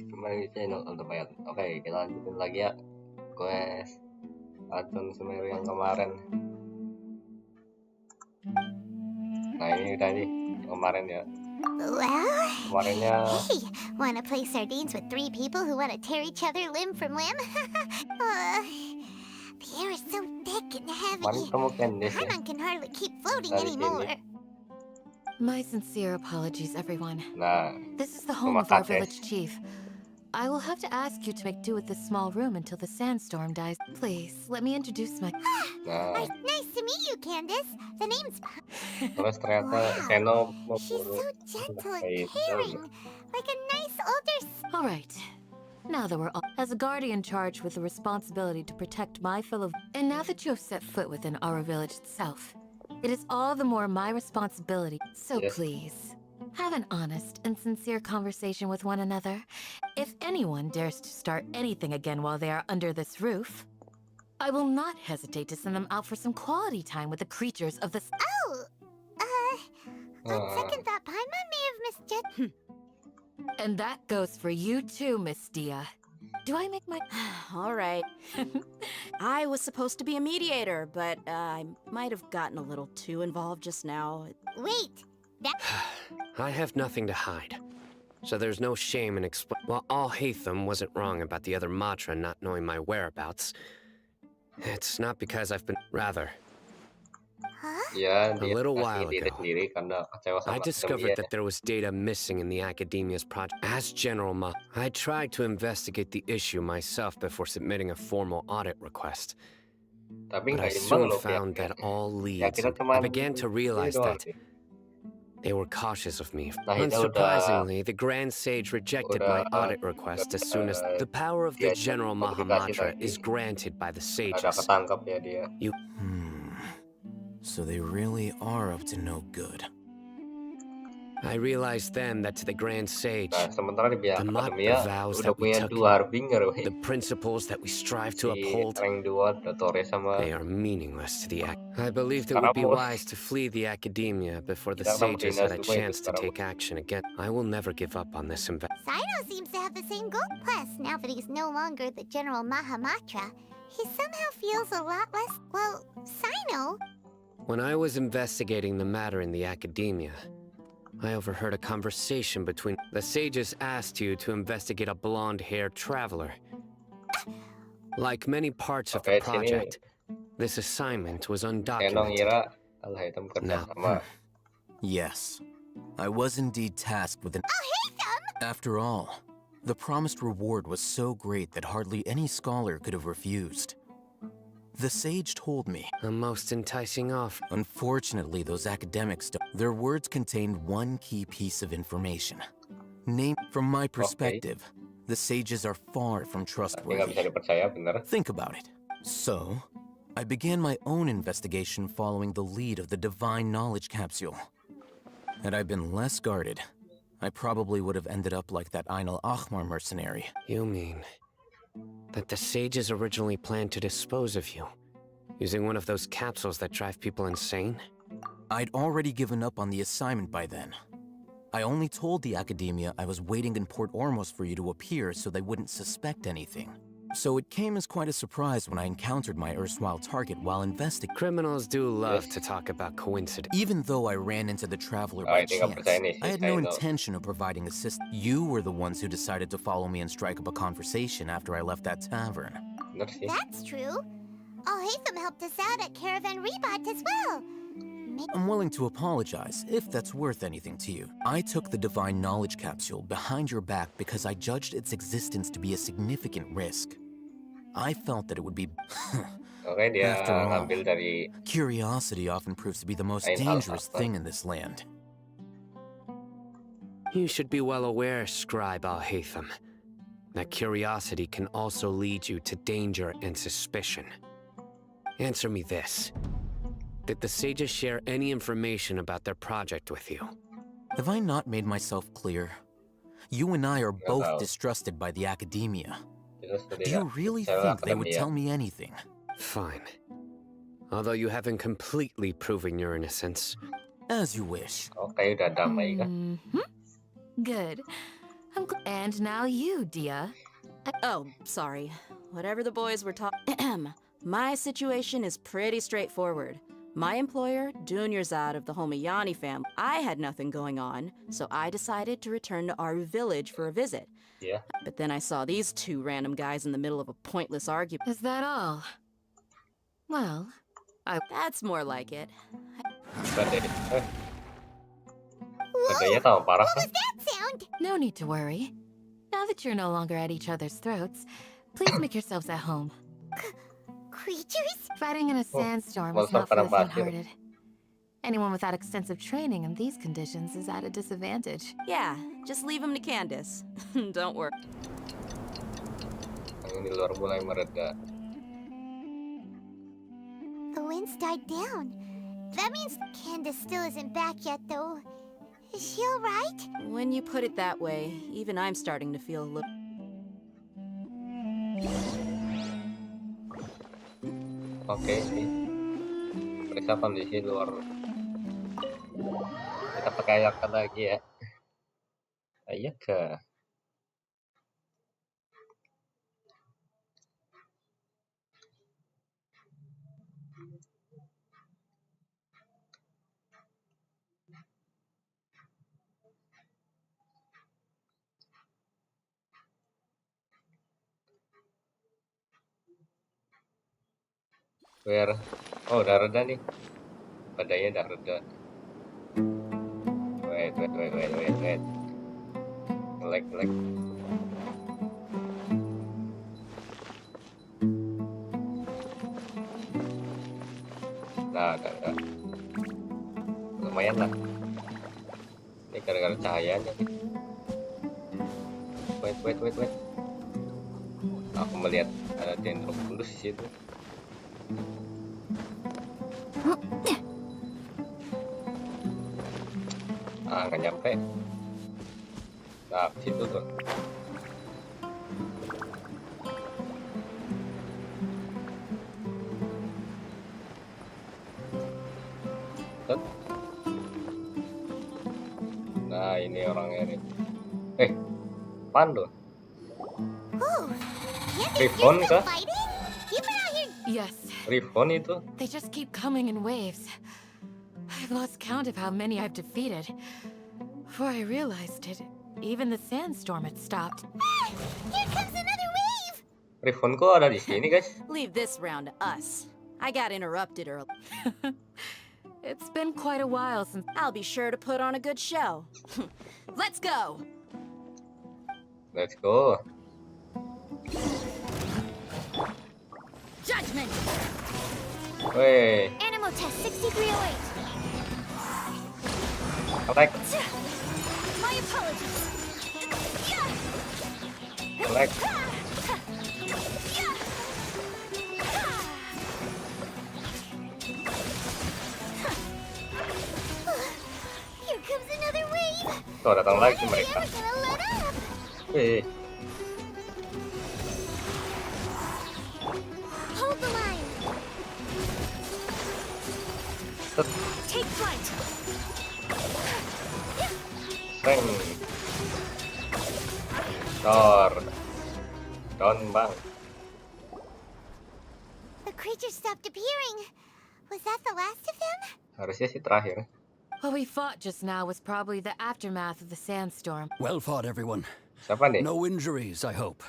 Kembali di channel untuk bayar. Oke, kita lanjutin lagi ya. Quest Racun Semeru yang kemarin. Nah ini udah nih yang kemarin ya. Well, Kemarinnya hey, wanna play sardines with three people who wanna tear each other limb from limb? The air is so thick and kemarin heavy. ketemu Candice ya Paimon can hardly keep floating dari anymore. sini. My sincere apologies, everyone. Nah, This is the home rumah of our Kades. village chief. I will have to ask you to make do with this small room until the sandstorm dies. Please, let me introduce my... Nah, Nice to meet you, Candace. The name's... terus ternyata Wow, Seno she's memburu so gentle and kayak itu. caring. Like a nice older... All right. Now that we're all... As a guardian charged with the responsibility to protect my fellow... And now that you have set foot within our village itself, it is all the more my responsibility. So Yes. please, have an honest and sincere conversation with one another. If anyone dares to start anything again while they are under this roof, I will not hesitate to send them out for some quality time with the creatures of the... Oh, on second thought, Paimon may have misjudged... And that goes for you too, Miss Dia. Do I make my... All right. I was supposed to be a mediator, but I might have gotten a little too involved just now. Wait, I have nothing to hide. So there's no shame in While Al-Haytham wasn't wrong about the other Matra not knowing my whereabouts, it's not because I've been... Rather, Ya, a dia little kasih while diri ago, sendiri karena kecewa I sama discovered Demian. that there was data missing in the Academia's project. As General Ma, I tried to investigate the issue myself before submitting a formal audit request. Tapi But I nggak imbang soon loh found pihaknya. that all Ya leads, kita and cuma I began to ini realize doang that sih. they were cautious of me. Nah, itu Unsurprisingly, the Grand Sage rejected my audit request as soon as the power of the diajak General komunikasi Mahamatra tadi, is granted by the ada sages. ketangkap ya dia. So they really are up to no good. I realized then that to the Grand Sage, Nah, sementara di pihak the Akademia vows udah that we punya took, 2 harbinger weh. the principles that we strive to Si uphold, rank 2 Dotore sama they are meaningless to the act. I believed it Karena would be bos, wise to flee the Academia before the kita kan sages had a berdinas juga itu chance to sekarang. take action again. I will never give up on this investment. Sino seems to have the same goal. Plus, now that he's no longer the General Mahamatra, he somehow feels a lot less... Well, Sino... When I was investigating the matter in the Academia, I overheard a conversation between... The sages asked you to investigate a blonde-haired traveler. Like many parts of the Oke, sini project, this assignment was Seno undocumented. ngira Al-Haytham kerja Now, sama. Yes, I was indeed tasked with an... After all, the promised reward was so great that hardly any scholar could have refused. The sage told me. A most enticing offer. Unfortunately, those academics don't. Their words contained one key piece of information. From my perspective, the sages are far from Tapi nggak trustworthy. bisa dipercaya, bener. Think about it. So, I began my own investigation following the lead of the Divine Knowledge Capsule. Had I been less guarded, I probably would have ended up like that Ain al-Ahmar mercenary. You mean that the sages originally planned to dispose of you, using one of those capsules that drive people insane? I'd already given up on the assignment by then. I only told the Academia I was waiting in Port Ormos for you to appear so they wouldn't suspect anything. So it came as quite a surprise when I encountered my erstwhile target while investigating. Criminals do love to talk about coincidence. Even though I ran into the Traveler Oh, by ini nggak chance, percaya nih si I had no Seno. intention of providing assistance. You were the ones who decided to follow me and strike up a conversation after I left that tavern. Bener sih. That's true. Haytham helped us out at Caravan Rebat as well. I'm willing to apologize, if that's worth anything to you. I took the Divine Knowledge Capsule behind your back because I judged its existence to be a significant risk. I felt that it would be... Oke, dia After all, ngambil dari Curiosity often proves to be the most Ain dangerous al-Ahmar. thing in this land. You should be well aware, Scribe Al-Haytham, that curiosity can also lead you to danger and suspicion. Answer me this. Did the sages share any information about their project with you? Have I not made myself clear? You and I are Nggak both tahu. distrusted by the Academia. Terus Do dia you really percaya think they would Akademia. tell me anything? Fine. Although you haven't completely proven your innocence. As you wish. Oke, udah damai kan? Mhm. Good. And now you, Dia. Oh, sorry. Whatever the boys were talking. My situation is pretty straightforward. My employer, Dunyarzad of the Homayani family, I had nothing going on, so I decided to return to Aaru village for a visit. Ya, But then I saw these two random guys in the middle of a pointless argument. Is that all? Well, That's more like it. badai. Badainya Whoa! tambah parah What kan? was that sound? no need to worry. Now that you're no longer at each other's throats, please make yourselves at home. Creatures? Fighting in a sandstorm well, is not for the parang bakit. faint-hearted. Anyone without extensive training in these conditions is at a disadvantage. Yeah, just leave him to Candace. Don't worry. Angin di luar mulai mereda. The winds died down. That means Candace still isn't back yet, though. Is she alright? When you put it that way, even I'm starting to feel a little... Oke sih. Periksa kondisi luar. Kita pakai akan lagi ya. Iya ke. Where? Oh, udah reda nih. Badainya udah reda. Wait. Lag. Nah, udah. Lumayan lah. Ini gara-gara cahayanya nih. Wait. Aku melihat ada dendrok bulus di situ. Nggak nyampe. Nah, ke situ tuh. Set. Nah, ini orangnya nih. Pandu. Oh, Candace, Rifon you're kah? still fighting? You've been out here. Yes, Rifon itu. they just keep coming in waves. I've lost count of how many I've defeated. Before I realized it, even the sandstorm had stopped. Ah, here comes another wave. Rifon kok ada di sini, guys? Leave this round to us. I got interrupted early. It's been quite a while since... I'll be sure to put on a good show. Let's go! Let's go. Judgment. Weh, Animal test 6308. lag. My apologies. Lag. Here comes another wave. Tuh, datang lagi mereka. Never gonna let up. Weh, Hold the line. set, Take flight. seng. Dor. Down, bang. The creatures stopped appearing. Was that the last of them? Harusnya sih terakhir. What we fought just now was probably the aftermath of the sandstorm. Well fought, everyone. Siapa nih? No injuries, I hope.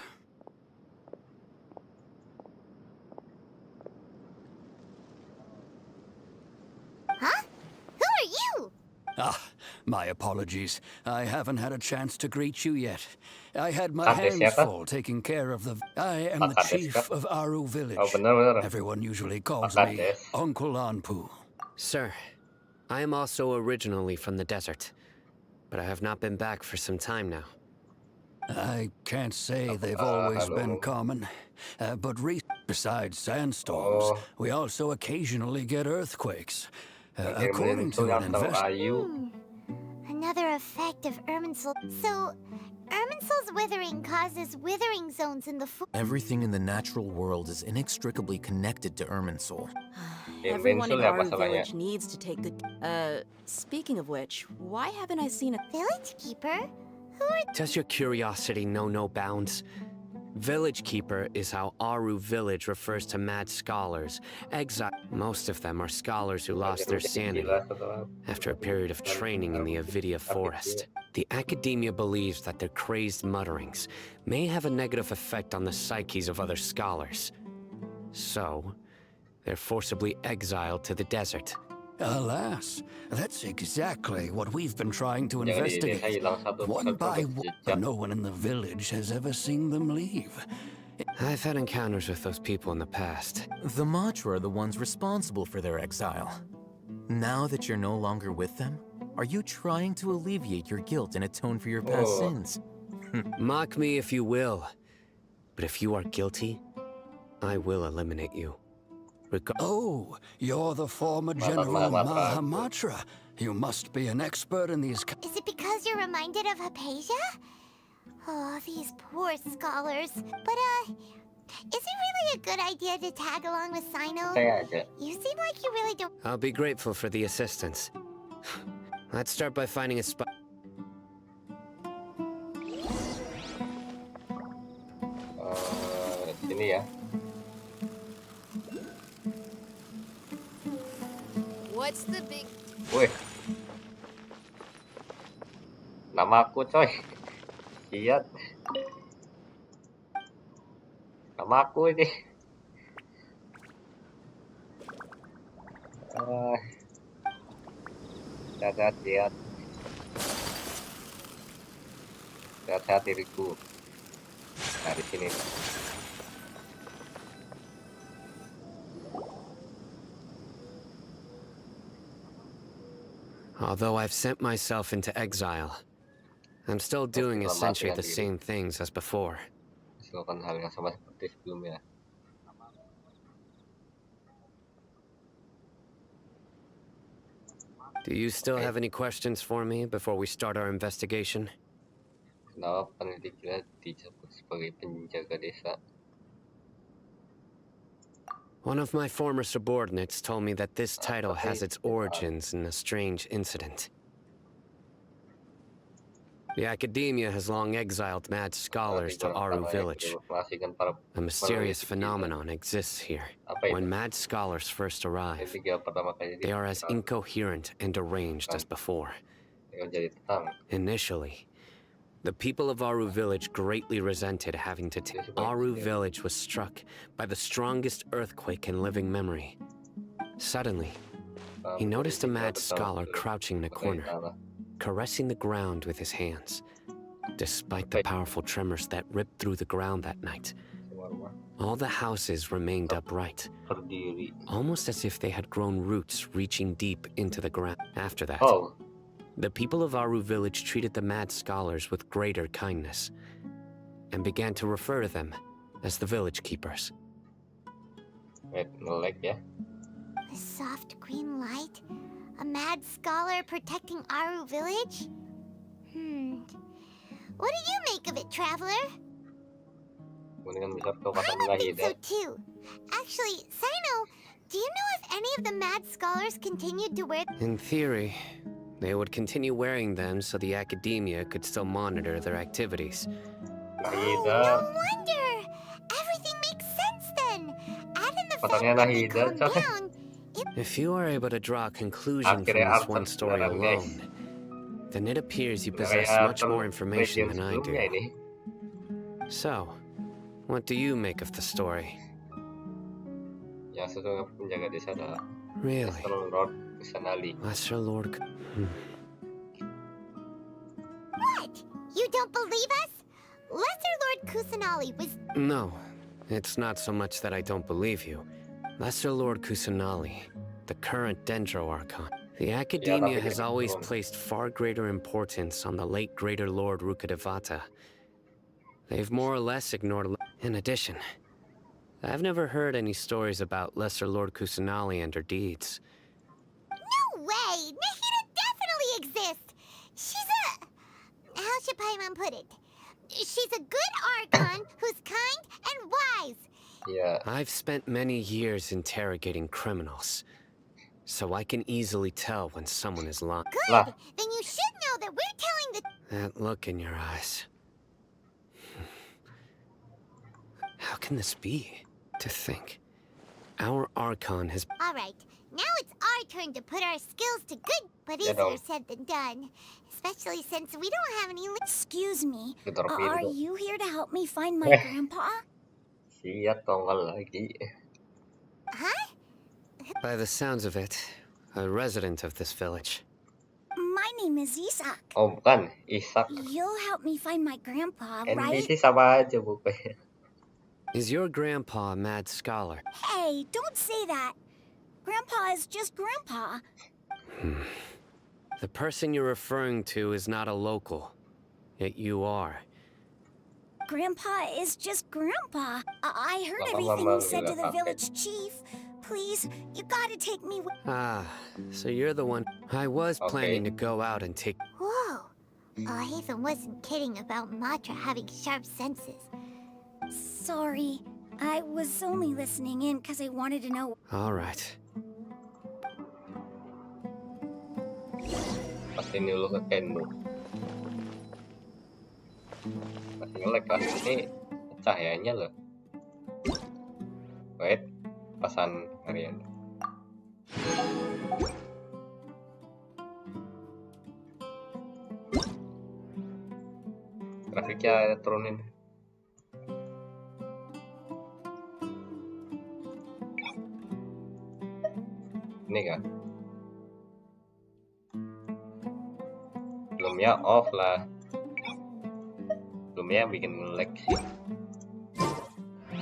Huh? Who are you? Ah, my apologies. I haven't had a chance to greet you yet. I had my Kades hands siapa? full taking care of the... I am the Kades chief kah? of Aaru village. Oh, bener. Everyone usually calls Kades. me Uncle Anpu. Sir, I am also originally from the desert, but I have not been back for some time now. I can't say they've always hello. been common, but besides sandstorms, Oh. we also occasionally get earthquakes. Oke, According to an atau invest... Ayu. Another effect of Irminsul. So, Irminsul's withering causes withering zones in the Everything in the natural world is inextricably connected to Irminsul. Everyone in Invincible ya our masalahnya. village needs to take good... speaking of which, why haven't I seen a... village keeper. Does your curiosity know no bounds? Village Keeper is how Aaru village refers to mad scholars. Most of them are scholars who lost their sanity after a period of training in the Avidia forest. The academia believes that their crazed mutterings may have a negative effect on the psyches of other scholars. So, they're forcibly exiled to the desert. Alas, that's exactly what we've been trying to Jangan di desa investigate. hilang satu One by persatu one, jejak. no one in the village has ever seen them leave. I've had encounters with those people in the past. The Matra are the ones responsible for their exile. Now that you're no longer with them, are you trying to alleviate your guilt and atone for your past Oh. sins? Mock me if you will, but if you are guilty, I will eliminate you. Oh, you're the former General Mahamatra. You must be an expert in these. Is it because you're reminded of Hypatia? Oh, these poor scholars. But, is it really a good idea to tag along with Sino? Saya aja. You seem like you really don't. I'll be grateful for the assistance. Let's start by finding a spot. Sini ya. What's the big... Wih. Nama aku coy. Lihat. Nama aku ini. Sehat-sehat lihat. Sehat-sehat diriku. Nah, di sini. Although I've sent myself into exile, I'm still doing essentially the same things as before. Melakukan hal yang sama seperti sebelumnya. Do you still have any questions for me before we start our investigation? Kenapa penyelidikan disebut sebagai penjaga desa? One of my former subordinates told me that this title has its origins in a strange incident. The academia has long exiled mad scholars to Aaru village. A mysterious phenomenon exists here. When mad scholars first arrive, they are as incoherent and deranged as before. Initially, the people of Aaru village greatly resented having to take. Aaru village was struck by the strongest earthquake in living memory. Suddenly, he noticed a mad scholar crouching in a corner, caressing the ground with his hands. Despite the powerful tremors that ripped through the ground that night, all the houses remained upright, almost as if they had grown roots reaching deep into the ground. After that, the people of Aaru village treated the mad scholars with greater kindness, and began to refer to them as the village keepers. The soft green light? A mad scholar protecting Aaru village? What do you make of it, traveler? I think so too. Actually, Sino, do you know if any of the mad scholars continued to wear... In theory, they would continue wearing them so the academia could still monitor their activities. Oh, no wonder! Everything makes sense then! Add in the fact that they calmed down... If you are able to draw a conclusion from this one story alone, then it appears you possess much more information than I do. So, what do you make of the story? Really? Lesser Lord... What? You don't believe us? Lesser Lord Kusanali was... No, it's not so much that I don't believe you. Lesser Lord Kusanali, the current Dendro Archon. The academia has always placed far greater importance on the late Greater Lord Rukkhadevata. They've more or less ignored... In addition, I've never heard any stories about Lesser Lord Kusanali and her deeds. No way! Nahida definitely exists! She's a... How should Paimon put it? She's a good Archon who's kind and wise. Yeah. I've spent many years interrogating criminals, so I can easily tell when someone is lying. Good! Then you should know that we're telling the... That look in your eyes. How can this be? To think, our Archon has... All right, now it's our turn to put our skills to good, but Ya easier dong. said than done. Especially since we don't have any. Excuse me. Gedor Are pintu. you here to help me find my Eh. grandpa? Siap tongol lagi. Huh? By the sounds of it, a resident of this village. My name is Isak. Oh bukan, Ishak. You'll help me find my grandpa, NPC sama aja bukannya. Is your grandpa a mad scholar? Hey, don't say that. Grandpa is just Grandpa. The person you're referring to is not a local, yet you are. Grandpa is just Grandpa. I heard Mama, everything Mama you said to the bilang village chief. Please, you gotta take me with. Ah, so you're the one. I was planning to Okay. go out and take... Whoa. Haven wasn't kidding about Matra having sharp senses. Sorry. I was only listening in because I wanted to know. All right. Pastiin dulu ke Kendo. Masih nge-lag lah. Ini cahayanya loh. Wait, pesan harian. Grafiknya turunin. Ini kan? Belum ya, off lah. Belum ya, bikin lag sih.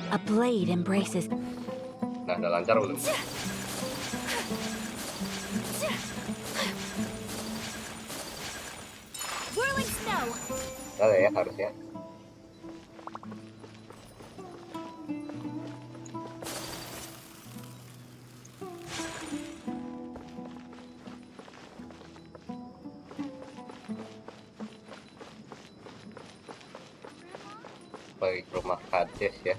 A blade embraces. Nah, udah lancar belum? Whirling snow. Ada ya harusnya. Bagi rumah kades ya.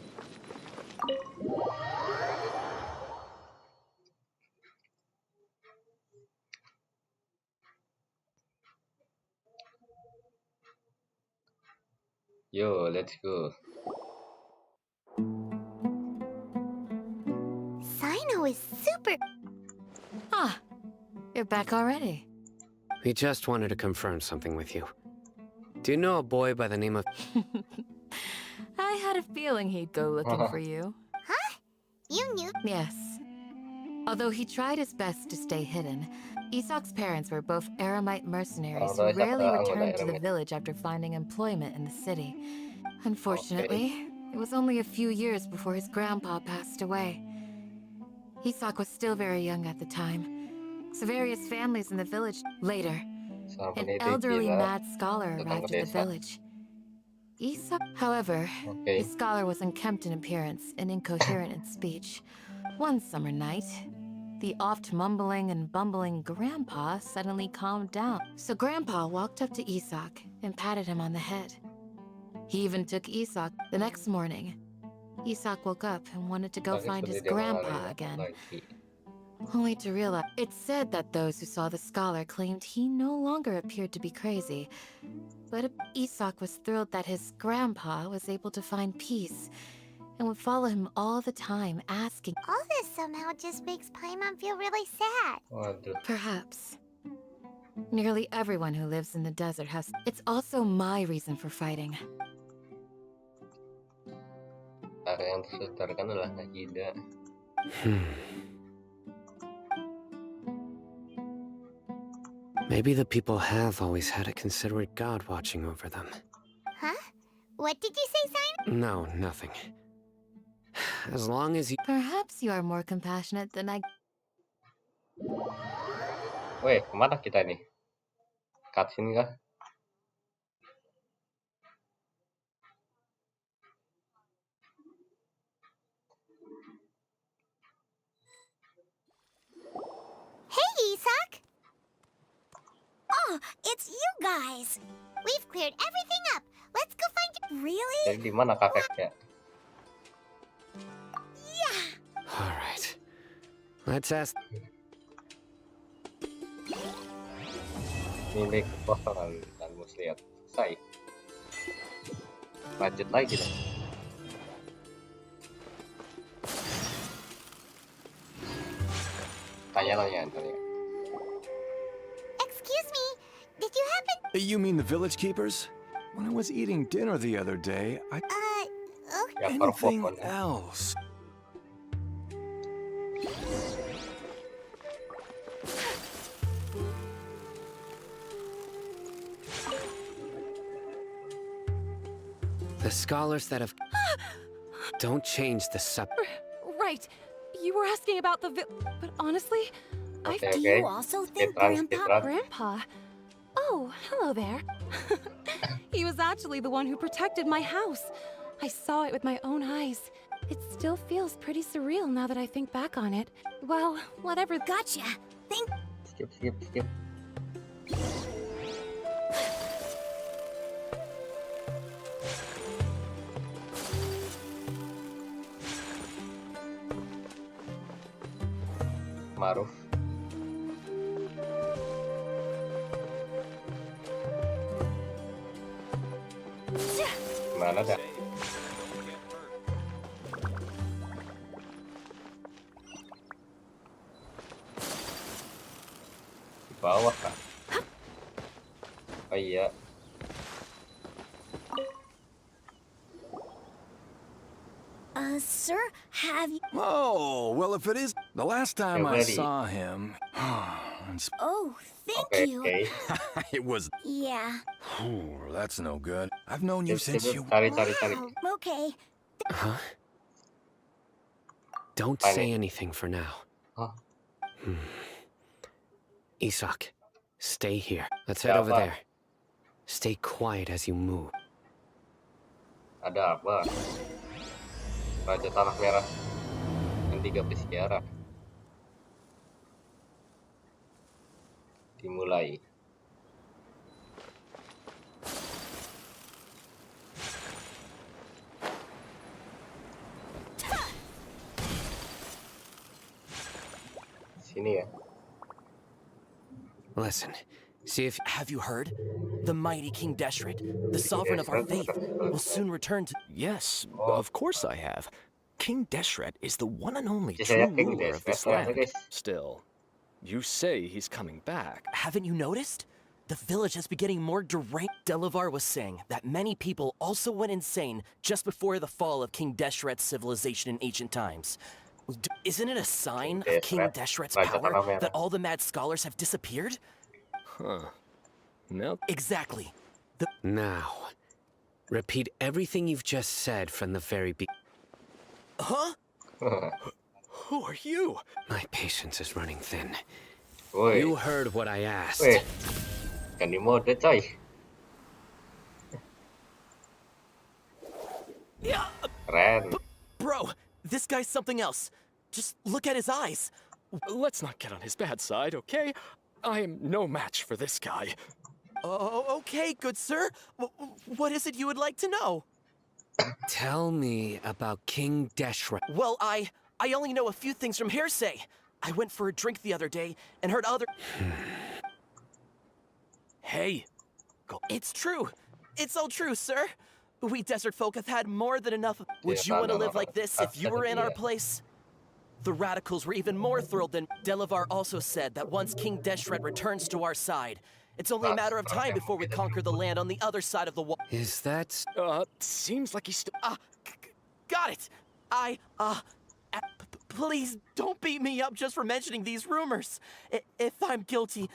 Yo, let's go. Sino is super. Ah, you're back already. We just wanted to confirm something with you. Do you know a boy by the name of... I had a feeling he'd go looking for you. You knew. Yes. Although he tried his best to stay hidden, Isak's parents were both Aramite mercenaries who Although Isak rarely anggota returned to the Aramite. village after finding employment in the city. Unfortunately, it was only a few years before his grandpa passed away. Isak was still very young at the time, so various families in the village. Later, Sang an pendidik elderly gila mad scholar datang arrived ke at the desa. village. Isak, however, Oke. the scholar was unkempt in appearance and incoherent in speech. One summer night, the oft mumbling and bumbling Grandpa suddenly calmed down. So Grandpa walked up to Isak and patted him on the head. He even took Isak. The next morning, Isak woke up and wanted to go Tadi find his sudah dia grandpa mengalami again, lagi. only to realize it's said that those who saw the scholar claimed he no longer appeared to be crazy. But Isak was thrilled that his grandpa was able to find peace and would follow him all the time, asking, All this somehow just makes Paimon feel really sad. Waduh. perhaps. Nearly everyone who lives in the desert has. It's also my reason for fighting. Area yang tersedarkan adalah Najida. Maybe the people have always had a considerate god watching over them. Huh? What did you say, Sino? No, nothing. As long as you... Perhaps you are more compassionate than I. Weh, kemana kita nih? Cutscene kah? Hey, Isak! Oh, it's you guys! We've cleared everything up. Let's go find you. Really? Jadi di mana kakeknya? Yeah! All right. Let's ask... Milik kekosongan dan mus lihat selesai. Lanjut lagi deh. Tanya. Excuse me, did you happen... You mean the village keepers? When I was eating dinner the other day, I... Okay. Ya Anything perpok. else? The scholars that have... Don't change the Right. You were asking about the but honestly, Okay, Do you also think Grandpa... Grandpa. Oh, hello there. He was actually the one who protected my house. I saw it with my own eyes. It still feels pretty surreal now that I think back on it. Well, whatever. Gotcha. Think... Skip. Maruf. Mana dah? Di bawah kah? Oh iya. Sir, have you... Oh, well, if it is... The last time I ready. saw him... Oh, thank Okay. you. it was... Yeah. Ooh, that's no good. I've known you since you... Cari. Wow, okay. Huh? Don't Fine. say anything for now. Huh? Isak, stay here. Let's head over Siapa? there. Stay quiet as you move. Ada apa? Raja Tanah Merah dan 3 pesiara. Dimulai. Sini ya. Listen, see if... Have you heard? The mighty King Deshret, the sovereign of our faith, will soon return to... Yes, of course I have. King Deshret is the one and only Jadi true saya King ruler of this Deshret, land. guys. Still, you say he's coming back. Haven't you noticed? The village has been getting more deranged. Delavar was saying that many people also went insane just before the fall of King Deshret's civilization in ancient times. Isn't it a sign of King Deshret's Raja power Tanah Merah. that all the mad scholars have disappeared? Huh. No. Exactly. Now, repeat everything you've just said from the very beginning. Huh? Who are you? My patience is running thin. Woi, You heard what I asked. woi. Kan di mode coy. Yeah, Keren. bro, this guy's something else. Just look at his eyes. Let's not get on his bad side, okay? I am no match for this guy. Oh, okay, good sir. What is it you would like to know? Tell me about King Deshret. Well, I only know a few things from hearsay. I went for a drink the other day and heard other... Hey. It's true. It's all true, sir. We desert folk have had more than enough. Would you want to live like this if you were in our place? The radicals were even more thrilled than... Delavar also said that once King Deshret returns to our side, it's only a matter of time before we conquer the land on the other side of the wall. Is that... Seems like he's still... Got it. Please don't beat me up just for mentioning these rumors. If I'm guilty...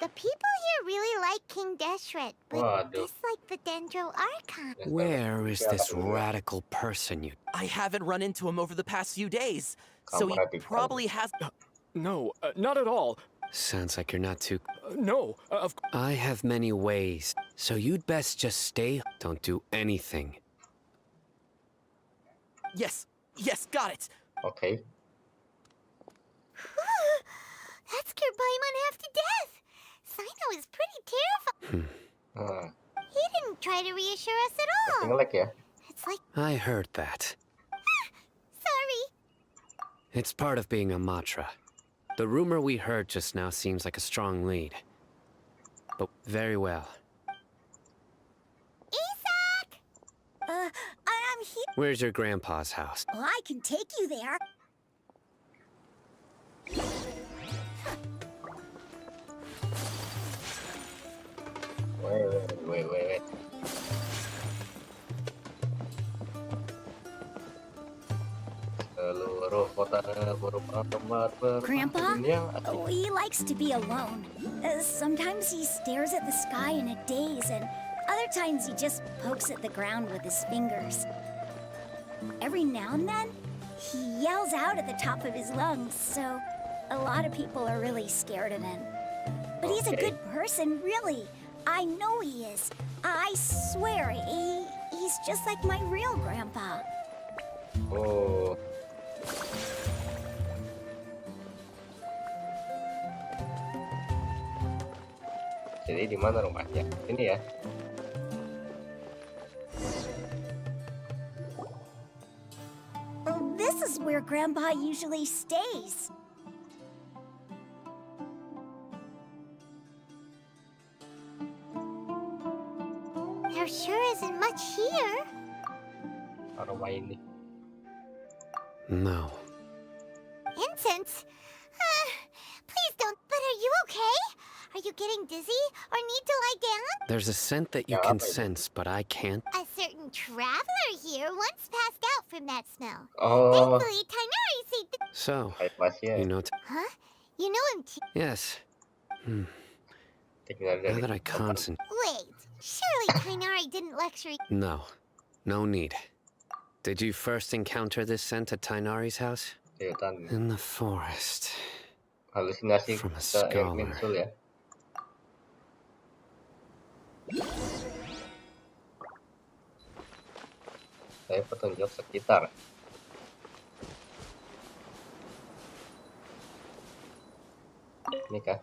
The people here really like King Deshret, but Waduh. dislike the Dendro Archon. Where is this radical person you... I haven't run into him over the past few days, so he Kamu probably has... No, not at all. Sounds like you're not too... No, I have many ways, so you'd best just stay... Don't do anything. Yes, got it. Oke. That scared Paimon half to death. Sino is pretty terrified. Hmm. He didn't try to reassure us at all. Nge-lag ya. It's like, I heard that. sorry. It's part of being a Matra. The rumor we heard just now seems like a strong lead. But very well. Where's your grandpa's house? Well, I can take you there. Wait. Seluruh kota merupakan tempat Grandpa? bermain yang asik. Oh, he likes to be alone. Sometimes he stares at the sky in a daze, and other times he just pokes at the ground with his fingers. Every now and then, he yells out at the top of his lungs, so a lot of people are really scared of him. But he's a good person, really. I know he is. I swear, he's just like my real grandpa. Oh. Jadi di mana rumahnya? Ini ya. Oh, this is where Grandpa usually stays. There sure isn't much here. Rumah ini. No. Incense? Please don't. But are you okay? Are you getting dizzy or need to lie down? There's a scent that you can sense, but I can't. A certain traveler here once passed out from that smell. Oh, Thankfully, Tainari saved the... So, pasien. you know. Huh? You know him too? Yes. Tinggal Now dari that I concentrate. Wait, surely Tainari didn't lecture you. No. No need. Did you first encounter this scent at Tainari's house? di hutan. In the forest. Halusinasi From a ke air scholar. muncul ya. Saya petunjuk sekitar. Ini kah?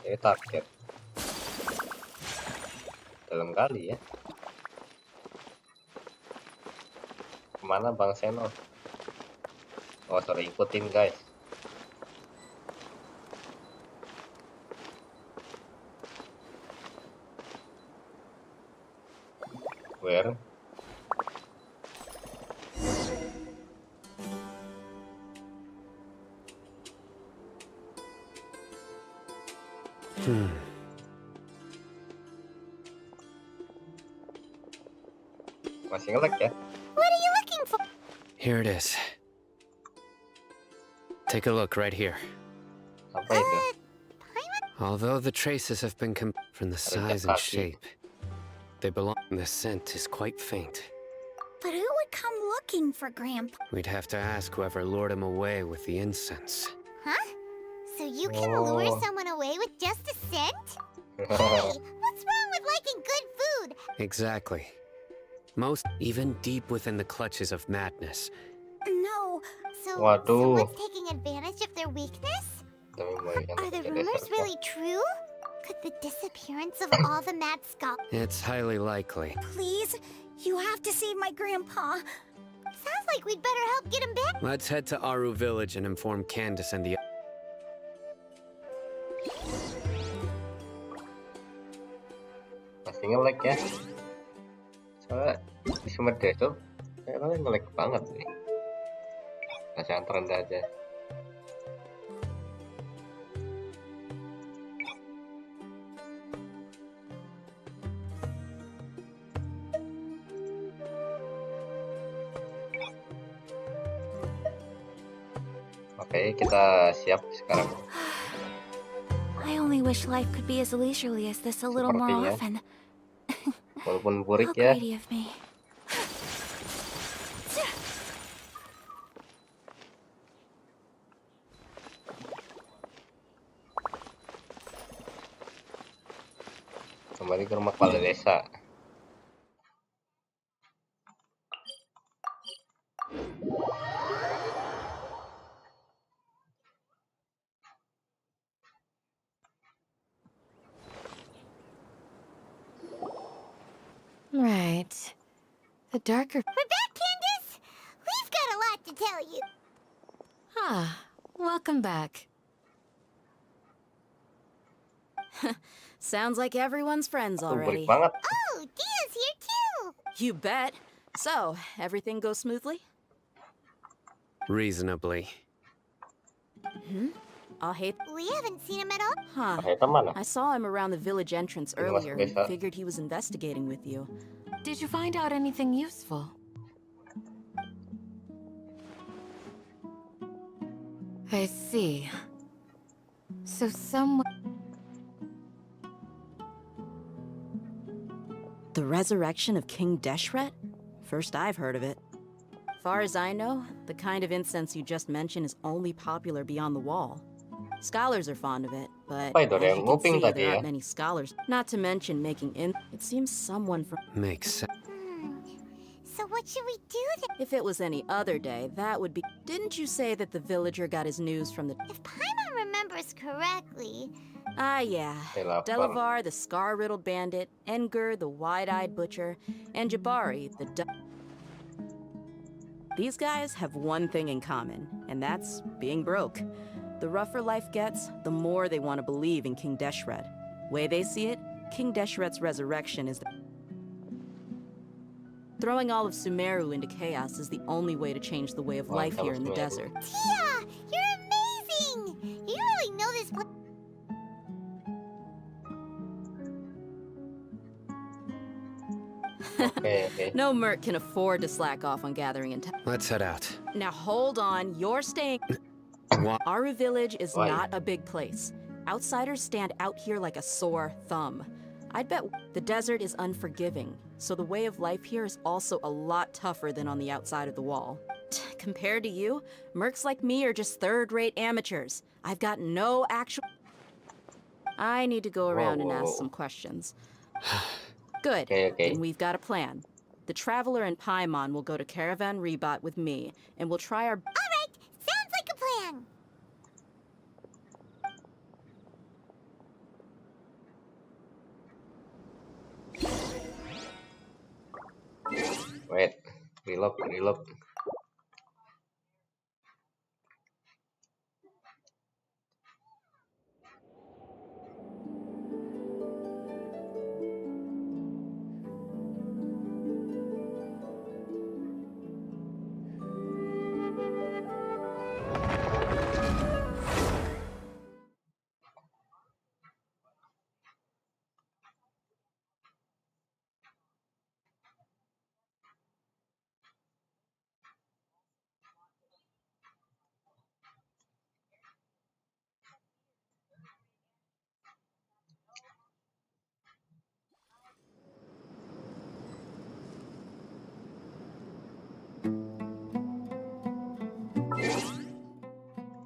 Ini target. Dalam kali ya. Kemana Bang Seno? Oh sorry, ikutin guys. Where? Masih nge-lag ya? What are you looking for? Here it is. Take a look right here. Apa itu? Although the traces have been from the size and shape, they belong. The scent is quite faint. But who would come looking for Grandpa? We'd have to ask whoever lured him away with the incense. Huh? So you can lure someone away with just a scent? Hey, what's wrong with liking good food? Exactly. Most, even deep within the clutches of madness. No, so Waduh. someone's taking advantage of their weakness? Are the rumors really true? Could the disappearance of all the mad scholars... It's highly likely. Please, you have to save my grandpa. Sounds like we'd better help get him back. Let's head to Aaru village and inform Candace and the... Masih nge-lag ya? Soalnya di Sumedang tuh kayaknya nge-lag banget nih. Bacaan terendah aja. Oke, kita siap sekarang. I only wish life could be as leisurely as this a little more Sepertinya. often. Walaupun burik How ya. greedy of me. Kembali ke rumah kepala desa. Right. The darker... We're back, Candace! We've got a lot to tell you. Ah, welcome back. Sounds like everyone's friends Tuh, already. break banget. Oh, Dia's here too! You bet. So, everything goes smoothly? Reasonably. I'll hate. We haven't seen him at all. Huh. Pakai teman. I saw him around the village entrance Ini masuk earlier. desa. Figured he was investigating with you. Did you find out anything useful? I see. So someone... The resurrection of King Deshret? First I've heard of it. Far as I know, the kind of incense you just mentioned is only popular beyond the wall. Scholars are fond of it, but Apa itu, ada as yang you can nguping see, tadi there ya? aren't many scholars. Not to mention making It seems someone from... Makes sense. So what should we do then? If it was any other day, that would be... Didn't you say that the villager got his news from the... If Paimon remembers correctly, Ah, yeah. Delapan. Delavar, the scar-riddled bandit, Enger, the wide-eyed butcher, and Jabari, the... These guys have one thing in common, and that's being broke. The rougher life gets, the more they want to believe in King Deshret. Way they see it, King Deshret's resurrection is throwing all of Sumeru into chaos is the only way to change the way of life here in the desert. Tia, you're amazing! You really know this place. Oke. No merc can afford to slack off on gathering intel. Let's head out. Now hold on, you're staying. What? Aaru village is Why? not a big place. Outsiders stand out here like a sore thumb. I'd bet the desert is unforgiving, so the way of life here is also a lot tougher than on the outside of the wall. Compared to you, mercs like me are just third-rate amateurs. I've got no actual... I need to go around and ask some questions. Good. Okay. Then we've got a plan. The Traveler and Paimon will go to Caravan Rebot with me, and we'll try our... All right, sounds like a plan. Wait. Reload.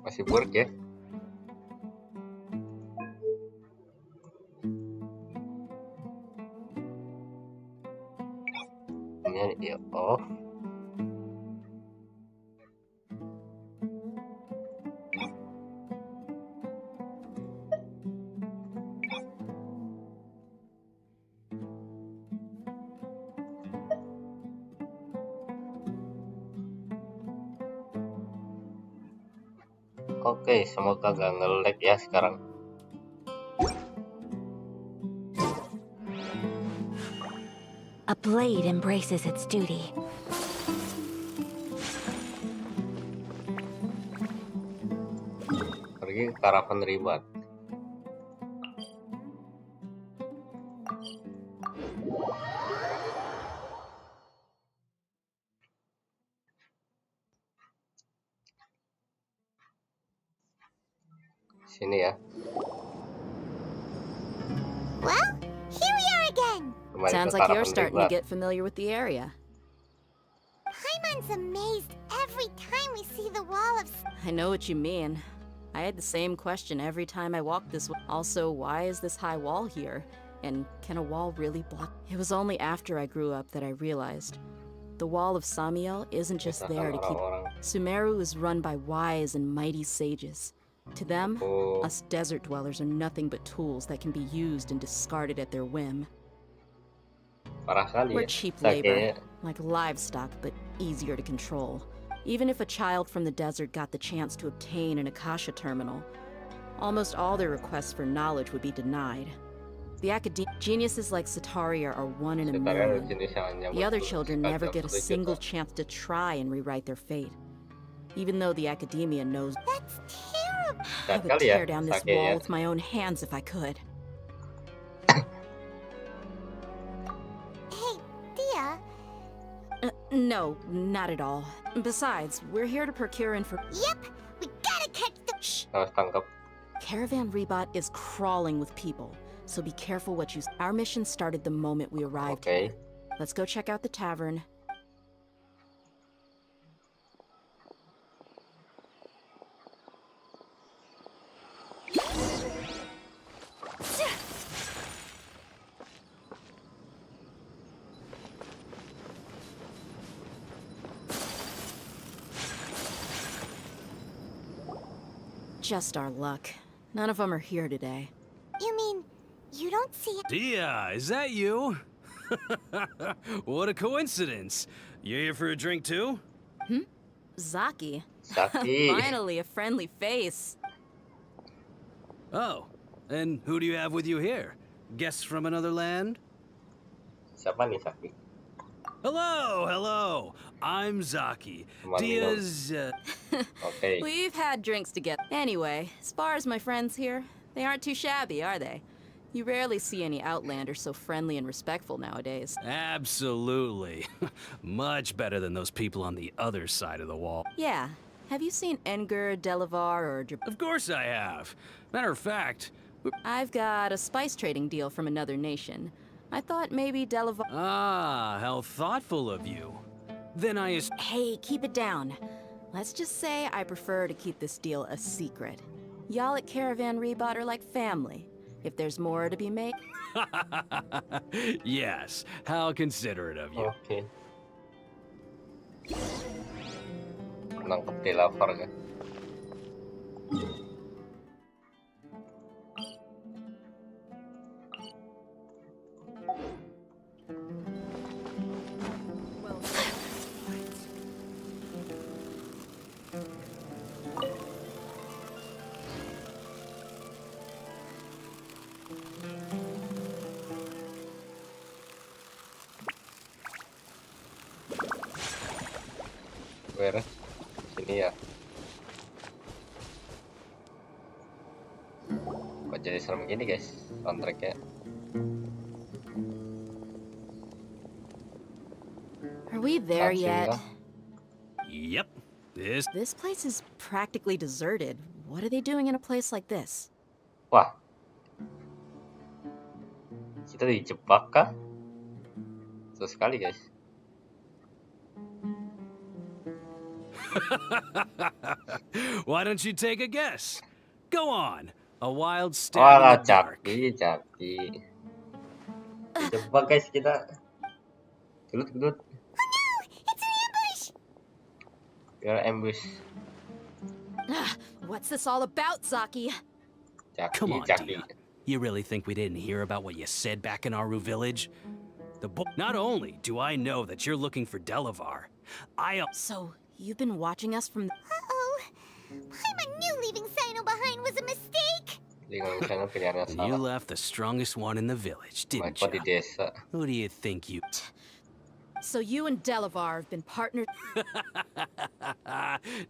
Masih work ya? Ini ya off. Oke, semoga gak nge-lag ya sekarang. A blade embraces its duty. Pergi ke Caravan Rebot. Sini ya. Well, here we are again. Kembali Sounds ke like you're Caravan starting to Rebot. get familiar with the area. Paimon's amazed every time we see the wall of... I know what you mean. I had the same question every time I walked this way. Also, why is this high wall here? And can a wall really block? It was only after I grew up that I realized. The wall of Samiel isn't just there to keep... Orang-orang. Sumeru is run by wise and mighty sages. To them, Oh. us desert dwellers are nothing but tools that can be used and discarded at their whim. Parah sekali We're ya. cheap Kita labor, kayaknya like livestock, but easier to control. Even if a child from the desert got the chance to obtain an Akasha terminal, Almost all their requests for knowledge would be denied. The geniuses like Sataria are one in a Sebenarnya million. jenis yang The other betul children sekali never dalam get a satu single juta. chance to try and rewrite their fate. Even though the academia knows That's terrible. I Jahat would kali ya, tear down this Sake wall ya. with my own hands if I could. Hey, Dia. No, not at all. Besides, we're here to procure information. Yep, we gotta catch the. Shh! Harus tangkap. Caravan Rebot is crawling with people, so be careful what you. Our mission started the moment we arrived. Oke. Let's go check out the tavern. Just our luck. None of them are here today. You mean you don't see it? Dia, is that you? What a coincidence. You here for a drink too? Zaki. Zaki. Finally, a friendly face. Oh, and who do you have with you here? Guests from another land? Siapa nih Saki? Hello, hello. I'm Zaki. Teman minum. Dia's. Oke. We've had drinks together. Anyway, as far as my friends here, they aren't too shabby, are they? You rarely see any Outlanders so friendly and respectful nowadays. Absolutely. Much better than those people on the other side of the wall. Yeah. Have you seen Enger, Delavar, or Of course I have. Matter of fact, I've got a spice trading deal from another nation. I thought maybe Delavar. ah, how thoughtful of you. Then Hey, keep it down. Let's just say I prefer to keep this deal a secret. Y'all at Caravan Rebot are like family. If there's more to be made. Yes, how considerate of you. Oke. Nangkep di lapar kan? Beres. Sini ya. Kok jadi serem gini guys soundtracknya? Are we there Langsung yet? lah. Yep, This place is practically deserted. What are they doing in a place like this? Wah. Kita dijebak kah? Betul sekali guys. Why don't you take a guess? Go on. A wild stab Walah, in the dark. Jaki. Dijebak guys kita. Gelut. It's an ambush! Biar ambush. What's this all about, Zaki? Come on, Jaki. Dia. You really think we didn't hear about what you said back in Aaru village? Not only do I know that you're looking for Delavar, So, you've been watching us from... Uh-oh. I knew leaving Sino behind was a mistake. Lingkungan sana pilihan yang you salah. left the strongest one in the village, didn't Kok di you? desa. Who do you think you... So you and Delavar have been partnered...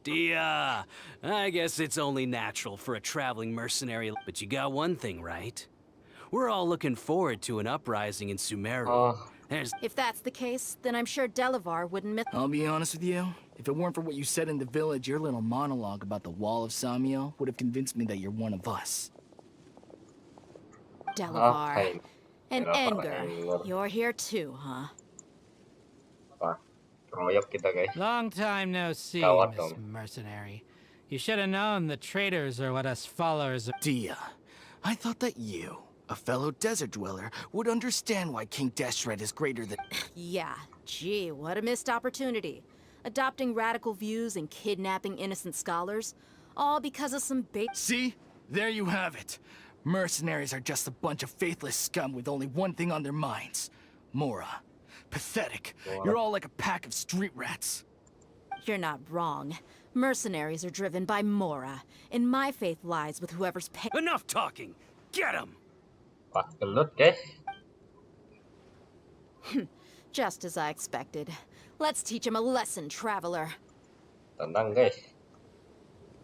Dia, I guess it's only natural for a traveling mercenary, but you got one thing right. We're all looking forward to an uprising in Sumeru. Oh, If that's the case, then I'm sure Delavar wouldn't miss... I'll be honest with you. If it weren't for what you said in the village, your little monologue about the Wall of Samiel would have convinced me that you're one of us. Delavar. Okay. And Delavar, Enger. Enger. You're here too, huh? wah. Keroyok kita guys. Long time no see, Gawat Miss dong. Mercenary. You should have known the traitors are what us followers of... Dia, I thought that you, a fellow desert dweller, would understand why King Deshret is greater than... Yeah, gee, what a missed opportunity. Adopting radical views and kidnapping innocent scholars, all because of some bait. See? There you have it. Mercenaries are just a bunch of faithless scum with only one thing on their minds. Mora. Pathetic. Mora. You're all like a pack of street rats. You're not wrong. Mercenaries are driven by Mora, and my faith lies with whoever's paying. Enough talking! Get him! Wah, gelut guys. Just as I expected. Let's teach him a lesson, traveler. Tenang guys.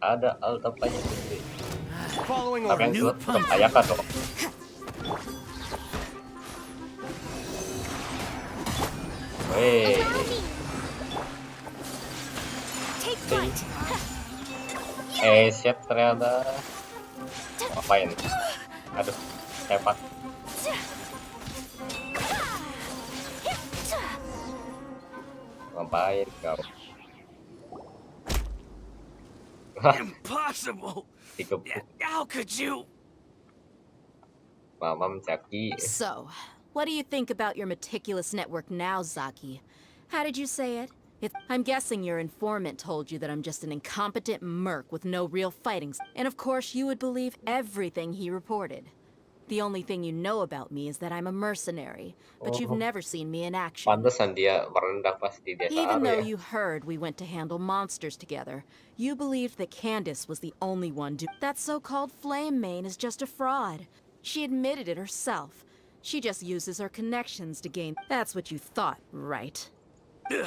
Ada altapanya sendiri. Following Tapi yang orders. gelut tetap ayakan dong. Weh. Take flight. Siap ternyata. Ngapain? Aduh, hebat. Ngapain kau? Impossible! Dikepuk. How could you? Mamam Zaki. So, what do you think about your meticulous network now, Zaki? How did you say it? I'm guessing your informant told you that I'm just an incompetent merc with no real fighting. And of course, you would believe everything he reported. The only thing you know about me is that I'm a mercenary, but you've never seen me in action. Pantesan dia merendah pas di desa Even Aaru though ya. you heard we went to handle monsters together, you believed that Candace was the only one that so-called Flame Mane is just a fraud. She admitted it herself. She just uses her connections to gain. That's what you thought, right? Ugh.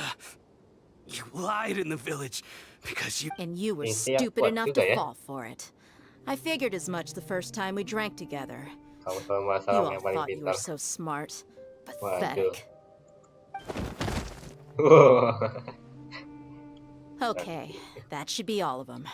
You lied in the village because you. And you were Ini yang stupid kuat enough juga to ya. fall for it. I figured as much the first time we drank together. Kamu sama You masalah all yang paling thought you were pintar. so smart. Waduh. Pathetic. Okay, that should be all of them.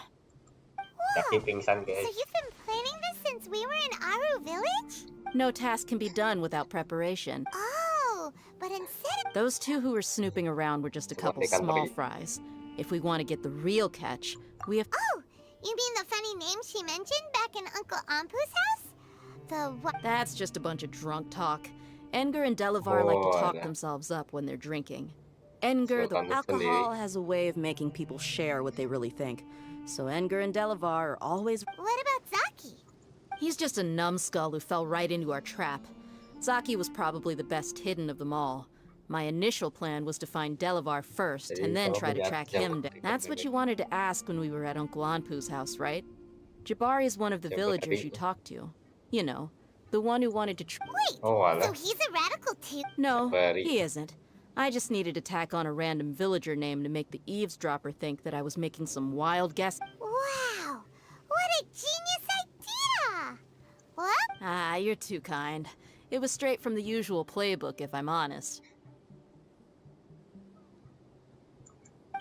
Zaki pingsan So guys. you've been planning this since we were in Aaru village? No task can be done without preparation. Oh, but instead of... Those two who were snooping around were just a couple Ikan small peri. fries. If we want to get the real catch, we have. Oh, you mean the funny name she mentioned back in Uncle Ampu's house? The what? That's just a bunch of drunk talk. Engar and Delavar like to talk Walah. themselves up when they're drinking. Engar, the Sultan alcohol sendiri. has a way of making people share what they really think. So Engar and Delavar are always. What about Zaki? He's just a numbskull who fell right into our trap. Zaki was probably the best hidden of them all. My initial plan was to find Delavar first, Jadi and then kalau try to punya track yang him down. penting That's what ini. you wanted to ask when we were at Uncle Anpu's house, right? Jabari is one of the Yang villagers penting. you talked to. You know, the one who wanted to. Wait, Oh, so walah. he's a radical too? No, Jabari. he isn't. I just needed to tack on a random villager name to make the eavesdropper think that I was making some wild guess. Wow, what a genius idea! What? Ah, you're too kind. It was straight from the usual playbook, if I'm honest.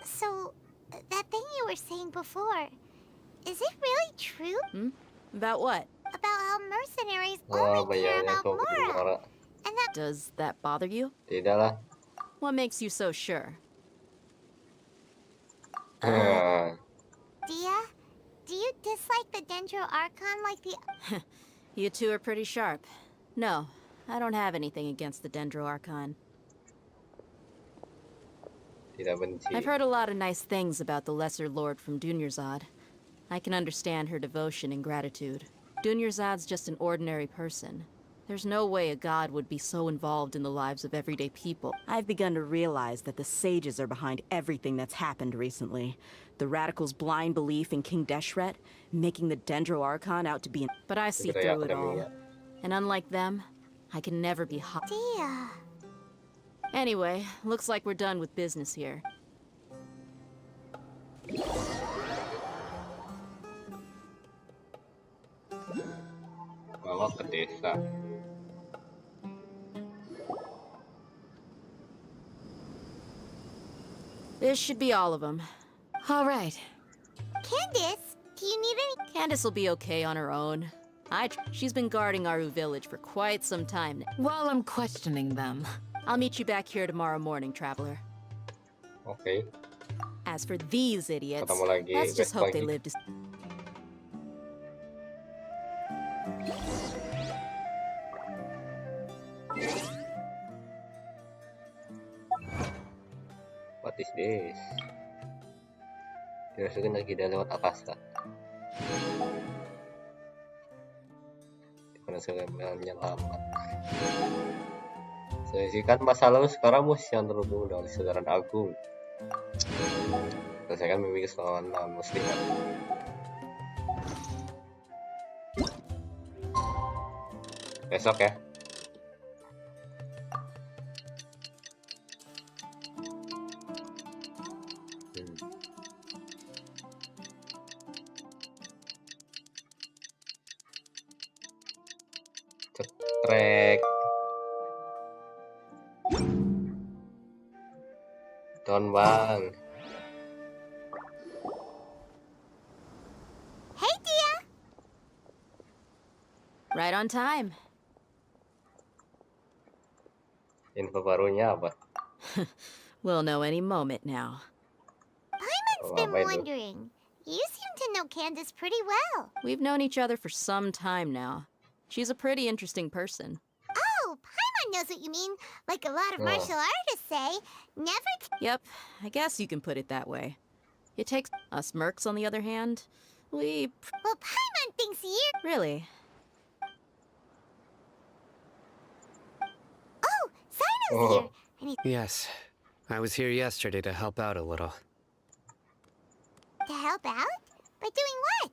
So, that thing you were saying before, is it really true? About what? About how mercenaries Wah, only care bayarnya about kok Mora, Mora. and that Does that bother you? Tidak lah. What makes you so sure? Dia, do you dislike the Dendro Archon like the... You two are pretty sharp. No, I don't have anything against the Dendro Archon. Tidak benci. I've heard a lot of nice things about the Lesser Lord from Dunyarzad. I can understand her devotion and gratitude. Dunyarzad's just an ordinary person. There's no way a god would be so involved in the lives of everyday people. I've begun to realize that the sages are behind everything that's happened recently. The radicals' blind belief in King Deshret, making the Dendro Archon out to be an... But I see Budaya through it all. akademia. And unlike them, I can never be hot. Dia... Anyway, looks like we're done with business here. Bawa ke desa. This should be all of them. All right. Candace, do you need any... Candace will be okay on her own. She's been guarding Aaru village for quite some time now. While I'm questioning them. I'll meet you back here tomorrow morning, traveler. Oke. As for these idiots, Ketemu lagi let's just besok hope they pagi. live to... What is this? Dirasukin lagi dia lewat akasa. Penyelamatan lama. Selesaikan masa lalu sekarang musuh yang terhubung dengan kesadaran agung. Selesaikan mimpi kesalahan non-muslim. Besok ya. Cetrek. Don bang. Hey, Dia! Right on time. Info barunya apa? We'll know any moment now. Paimon's been wondering. You seem to know Candace pretty well. We've known each other for some time now. She's a pretty interesting person. Oh, Paimon knows what you mean. Like a lot of martial artists say, never... Yep, I guess you can put it that way. It takes us mercs, on the other hand. We... Well, Paimon thinks you... Really? Oh, Sino's here. And Yes, I was here yesterday to help out a little. to help out? By doing what?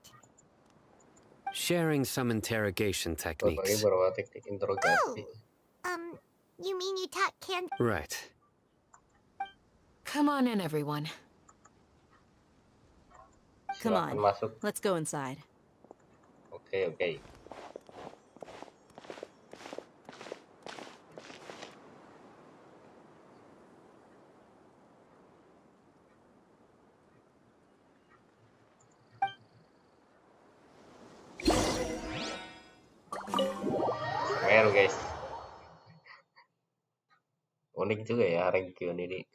Sharing some interrogation techniques. Teknik interogasi. You mean you taught Candace... Right. Come on in, everyone. Come Silakan on, masuk. let's go inside. Oke. Keren guys. Unik juga ya region ini.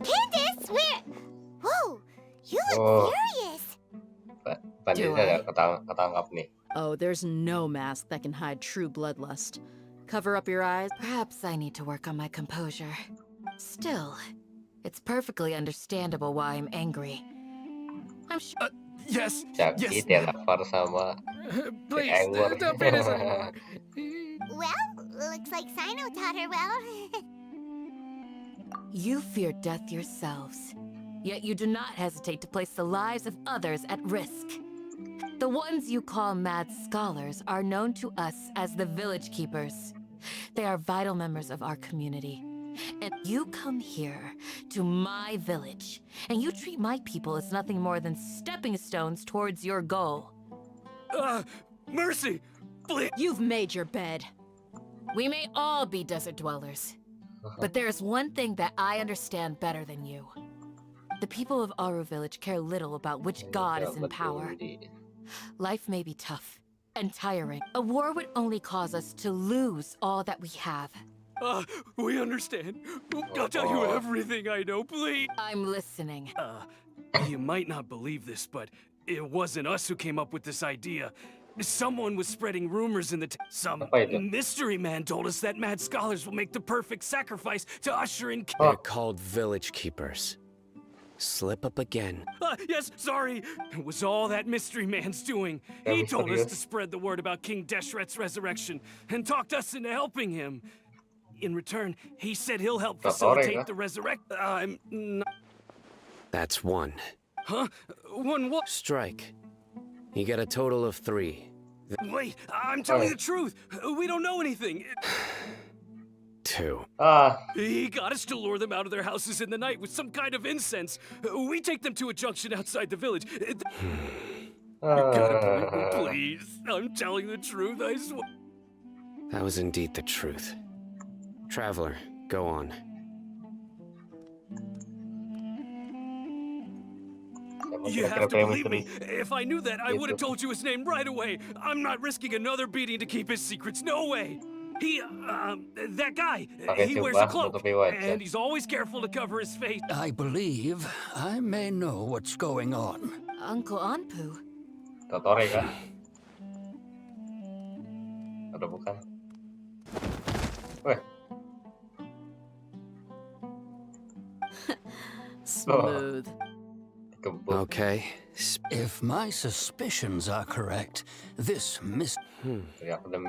Candace, where... Whoa, you look furious. Banditnya ketangkap nih. Oh, there's no mask that can hide true bloodlust. Cover up your eyes. Perhaps I need to work on my composure. Still, it's perfectly understandable why I'm angry. I'm sure... Yes, Jaki dilempar sama si Angor. Well, looks like Sino taught her well. You fear death yourselves, yet you do not hesitate to place the lives of others at risk. The ones you call mad scholars are known to us as the village keepers. They are vital members of our community. And you come here to my village, and you treat my people as nothing more than stepping stones towards your goal. Mercy! Please! You've made your bed. We may all be desert dwellers, but there is one thing that I understand better than you. The people of Aaru village care little about which god is in power. Life may be tough and tiring. A war would only cause us to lose all that we have. We understand. I'll tell you everything I know, please. I'm listening. You might not believe this, but it wasn't us who came up with this idea. Someone was spreading rumors in the some mystery man told us that mad scholars will make the perfect sacrifice to usher in... They're called village keepers. Slip up again. Yes, sorry. It was all that mystery man's doing. He told us to spread the word about King Deshret's resurrection and talked us into helping him. In return, he said he'll help facilitate the resurrection. That's one. Huh? One what? Strike. You get a total of 3. Wait, I'm telling the truth. We don't know anything. 2. He got us to lure them out of their houses in the night with some kind of incense. We take them to a junction outside the village. You gotta believe me, please. I'm telling the truth, I swear. That was indeed the truth. Traveler, go on. You have to believe me. If I knew that, I would have told you his name right away. I'm not risking another beating to keep his secrets. No way. He, that guy, he wears a cloak, and he's always careful to cover his face. I believe I may know what's going on. Uncle Anpu. Totore kah? Atau bukan? Weh. Smooth. Okay. If my suspicions are correct, this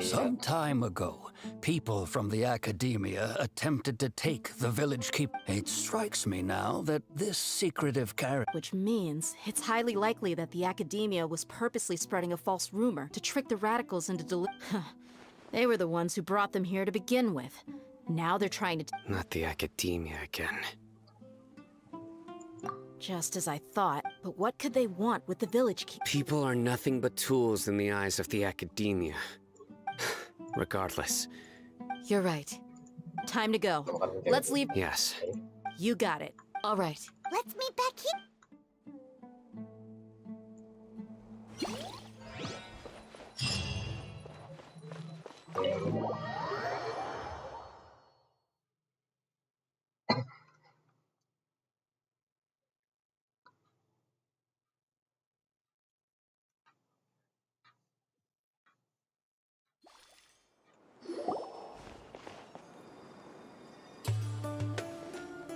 some time ago, people from the academia attempted to take the village keep. It strikes me now that this secretive character... Which means it's highly likely that the academia was purposely spreading a false rumor to trick the radicals into They were the ones who brought them here to begin with. Now they're trying to... Not the academia again. Just as I thought, but what could they want with the village keep? People are nothing but tools in the eyes of the academia. Regardless. You're right. Time to go. Let's leave. Yes. You got it. All right. Let's meet back here.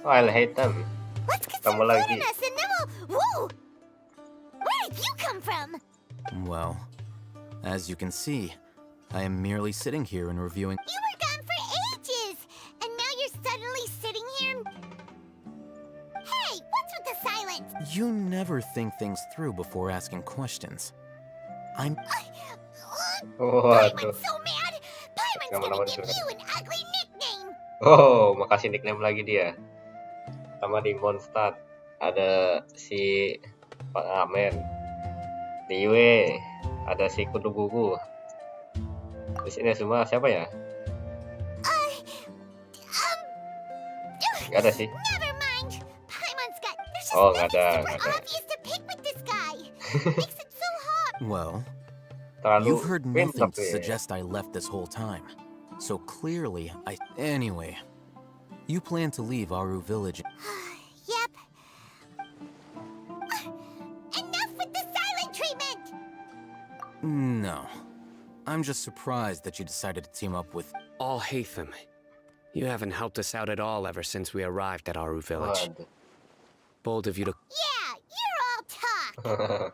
Oh, I hate them. Let's get some food in us and then we'll... Whoa! Where did you come from? Well, as you can see, I am merely sitting here and reviewing... You were gone for ages! And now you're suddenly sitting here? Hey, what's with the silence? You never think things through before asking questions. I'm... Paimon's so mad! Paimon's gonna give you an ugly nickname! Oh, makasih nickname lagi dia. Sama di Mondstadt ada si Pak Amen, di Yue ada si Kudu Gugu. Di sini semua siapa ya? Gak ada sih. Never mind. Paimon's got... There's just Oh, nothing nggak ada, super nggak ada. obvious to pick with this guy. Makes it so hard. Well, Terlalu you've heard nothing pintar to tuh ya. suggest I left this whole time. So clearly, Anyway, you plan to leave Aaru village. Yep. Enough with the silent treatment! No. I'm just surprised that you decided to team up with... Alhaitham, you haven't helped us out at all ever since we arrived at Aaru village. Waduh. Bold of you to... Yeah, you're all talk.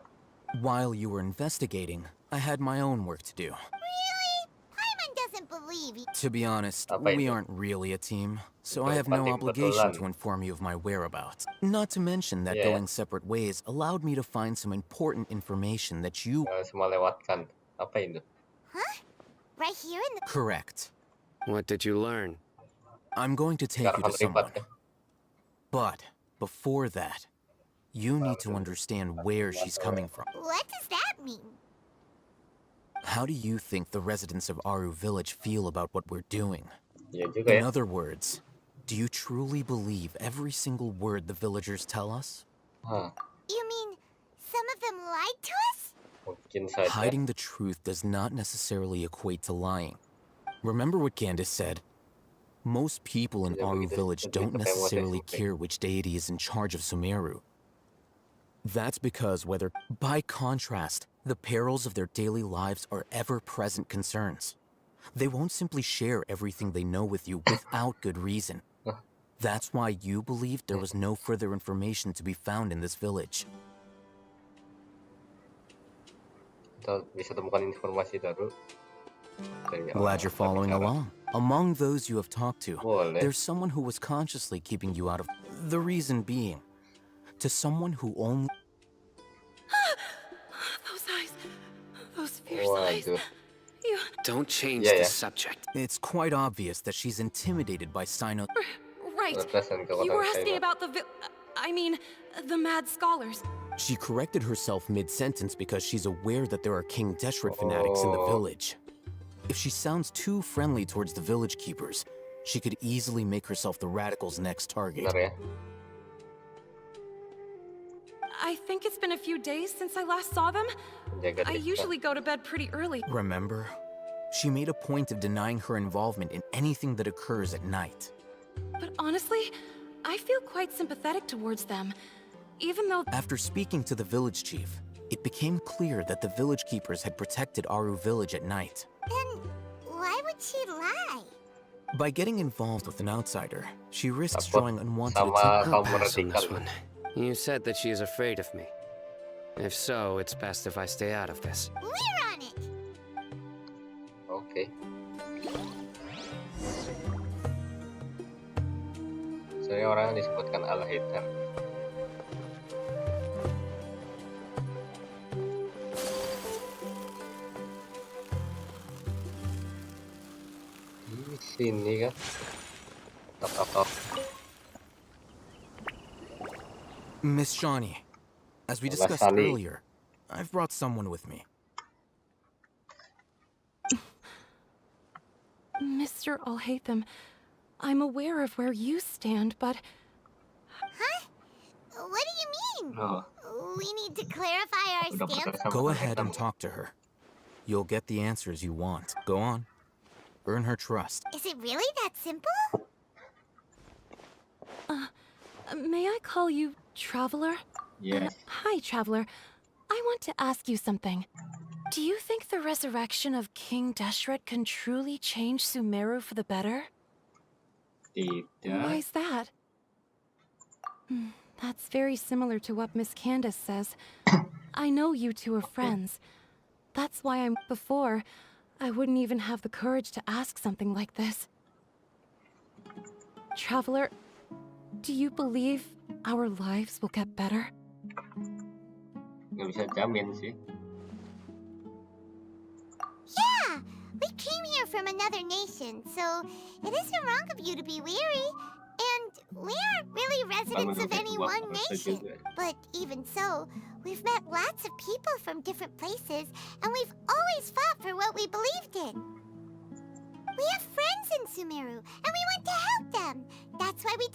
While you were investigating, I had my own work to do. Really? Paimon doesn't believe you. To be honest, Apa we itu? aren't really a team, so Itu I have no penting obligation betulan. to inform you of my whereabouts. Not to mention that Yeah. going separate ways allowed me to find some important information that you... Semua lewatkan. Apa itu? Huh? Right here in the... Correct. What did you learn? I'm going to take you to Garapan someone. lipat. But before that, you need to understand where she's coming from. What does that mean? How do you think the residents of Aaru village feel about what we're doing? Iya juga In ya. other words, do you truly believe every single word the villagers tell us? Hah, You mean some of them lied to us? mungkin saja. Hiding the truth does not necessarily equate to lying. Remember what Candace said? Most people in Ya, Aaru begitu. village Begitu don't kayak necessarily motif. care which deity is in charge of Sumeru. That's because by contrast, the perils of their daily lives are ever-present concerns. They won't simply share everything they know with you without good reason. That's why you believed there was no further information to be found in this village. Kita bisa temukan informasi baru. Dari Glad you're orang following bicara. along. Among those you have talked to, Boleh. there's someone who was consciously keeping you out of... The reason being, to someone who only... Those eyes. Those fierce eyes. Waduh. You... Don't change Yeah, the yeah. subject. It's quite obvious that she's intimidated by Sino... Right. Perasaan You were kekuatan asking China. about the mad scholars. She corrected herself mid-sentence because she's aware that there are King Deshret fanatics in the Oh. village. If she sounds too friendly towards the village keepers, she could easily make herself the radicals' next target. Benar ya. I think it's been a few days since I last saw them. Menjaga I diri kita. usually go to bed pretty early. Remember? She made a point of denying her involvement in anything that occurs at night. But honestly, I feel quite sympathetic towards them. Even though... After speaking to the village chief, it became clear that the village keepers had protected Aaru village at night. Then why would she lie? By getting involved with an outsider, she risks Takut drawing unwanted sama attention. kaum Pass on this radikal. one. You said that she is afraid of me. If so, it's best if I stay out of this. We're on it. Oke. Saya orang yang disebutkan Al-Hitam. Di sini kan. Top. Miss Shawnee, as we discussed earlier, I've brought someone with me. Mr. Alhaitham, I'm aware of where you stand, but... Huh? What do you mean? Oh. We need to clarify our stance. Go ahead and talk to her. You'll get the answers you want. Go on. Earn her trust. Is it really that simple? May I call you Traveler? Yes. Hi, Traveler. I want to ask you something. Do you think the resurrection of King Deshret can truly change Sumeru for the better? Why is that? That's very similar to what Miss Candace says. I know you two are friends. That's why before, I wouldn't even have the courage to ask something like this. Traveler, do you believe our lives will get better? Nggak bisa jamin sih. Yeah! We came here from another nation, so it isn't wrong of you to be weary. And we aren't really residents of any one nation. But even so, we've met lots of people from different places, and we've always fought for what we believed in. We have friends in Sumeru, and we want to help them. That's why we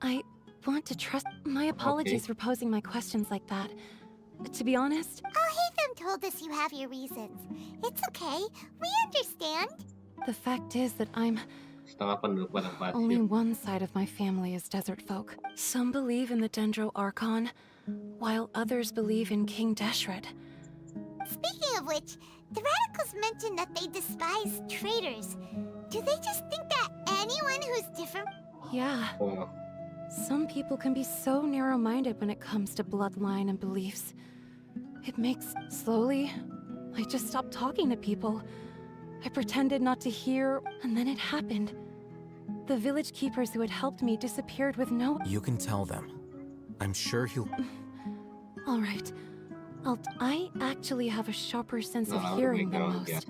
I want to trust... My apologies for posing my questions like that. To be honest... Alhaitham told us you have your reasons. It's okay. We understand. The fact is that I'm... Only one side of my family is desert folk. Some believe in the Dendro Archon, while others believe in King Deshret. Speaking of which, the radicals mentioned that they despise traitors. Do they just think that anyone who's different... Yeah. Some people can be so narrow-minded when it comes to bloodline and beliefs. It makes... Slowly, I just stopped talking to people. I pretended not to hear, and then it happened. The village keepers who had helped me disappeared with no... You can tell them. I'm sure he'll... All right. I actually have a sharper sense of hearing than most.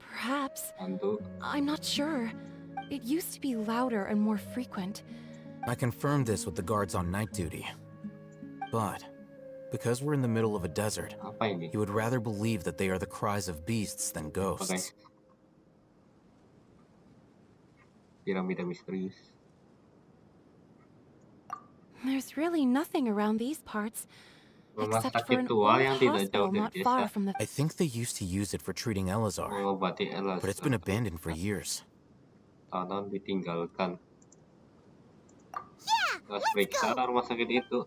Perhaps. I'm not sure. It used to be louder and more frequent. I confirmed this with the guards on night duty. But, because we're in the middle of a desert, you would rather believe that they are the cries of beasts than ghosts. Piramida misterius. There's really nothing around these parts, Rumah except for sakit an tua old yang tidak jauh hospital dari not far desa. from the... I think they used to use it for treating Elazar, Mengobati Elazar. but it's been abandoned for years. Tanah ditinggalkan. Yeah, Harus periksa rumah sakit itu.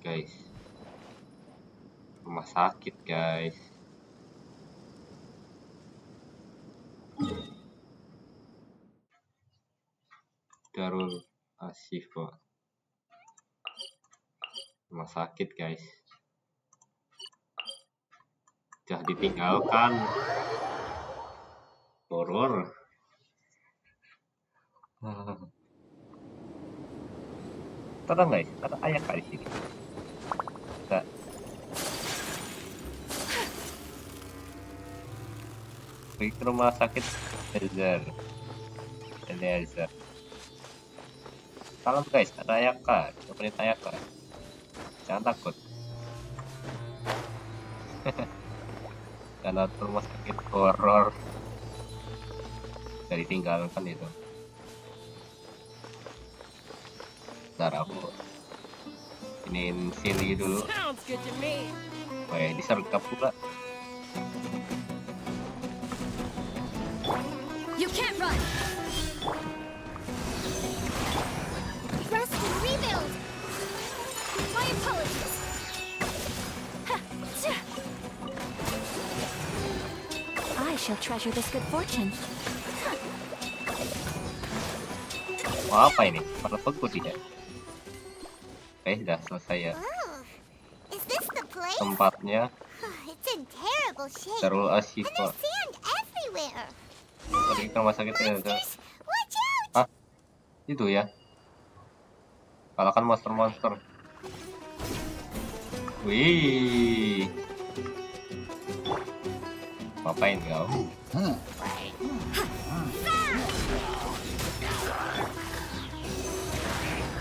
Guys, rumah sakit guys. Darul Ashifa. Rumah sakit guys. Sudah ditinggalkan. Horor. Tadang guys, ada ayah kali sini. Kita pergi ke rumah sakit Elazar. Salam guys, ada Ayaka, coba Ayaka. Jangan takut. Karena rumah sakit horor dari tinggalkan itu. Bentar aku iniin Silly dulu. Wah, disergap pula. You can't run! Rest and rebuild! My apologies! to treasure this good fortune. Mau apa ini? Perlu pegut tidak? Sudah selesai ya. Is this the place? Tempatnya It's in terrible shape. Darul And Ashifa. there's sand everywhere. Tadi ke rumah sakit ya. Monsters, watch out! Hah? Itu ya? Kalahkan monster-monster. Wih. Ngapain kau?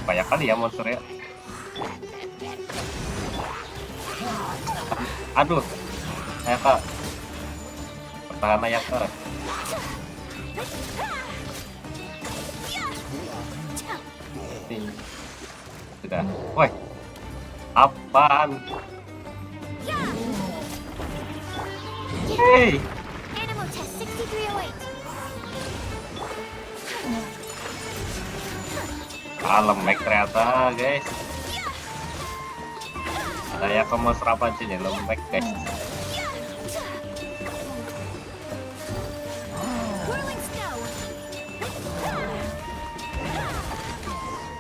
Banyak kali ya monsternya. Aduh. Ayo kak. Pertahanan ya kak. Sudah. Woi. Apaan? Hey. Animal test 6308. Lembek ternyata guys. Saya ke monster apa aja nih lembek guys.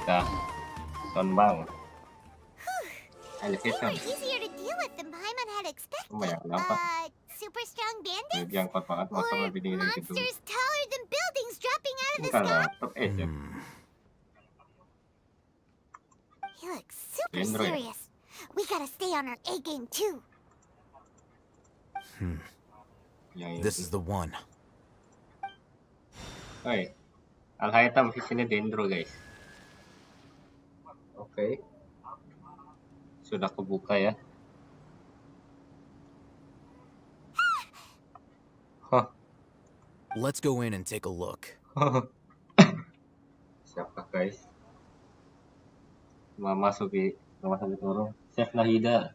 Dah. Bang. They were easier to deal with than Paimon had expected. Super strong bandits? Yang kuat banget monster lebih tinggi dari itu. Monsters taller than buildings dropping out of the Bukan lah, sky? top edge ya. He looks super serious. We gotta stay on our A game too. This is the one. Hai. Al-Haytham visinya Dendro guys. Oke. Sudah kebuka ya. Hah. Let's go in and take a look. Siapa guys? Masuki rumah sakit turun. Chef Nahida.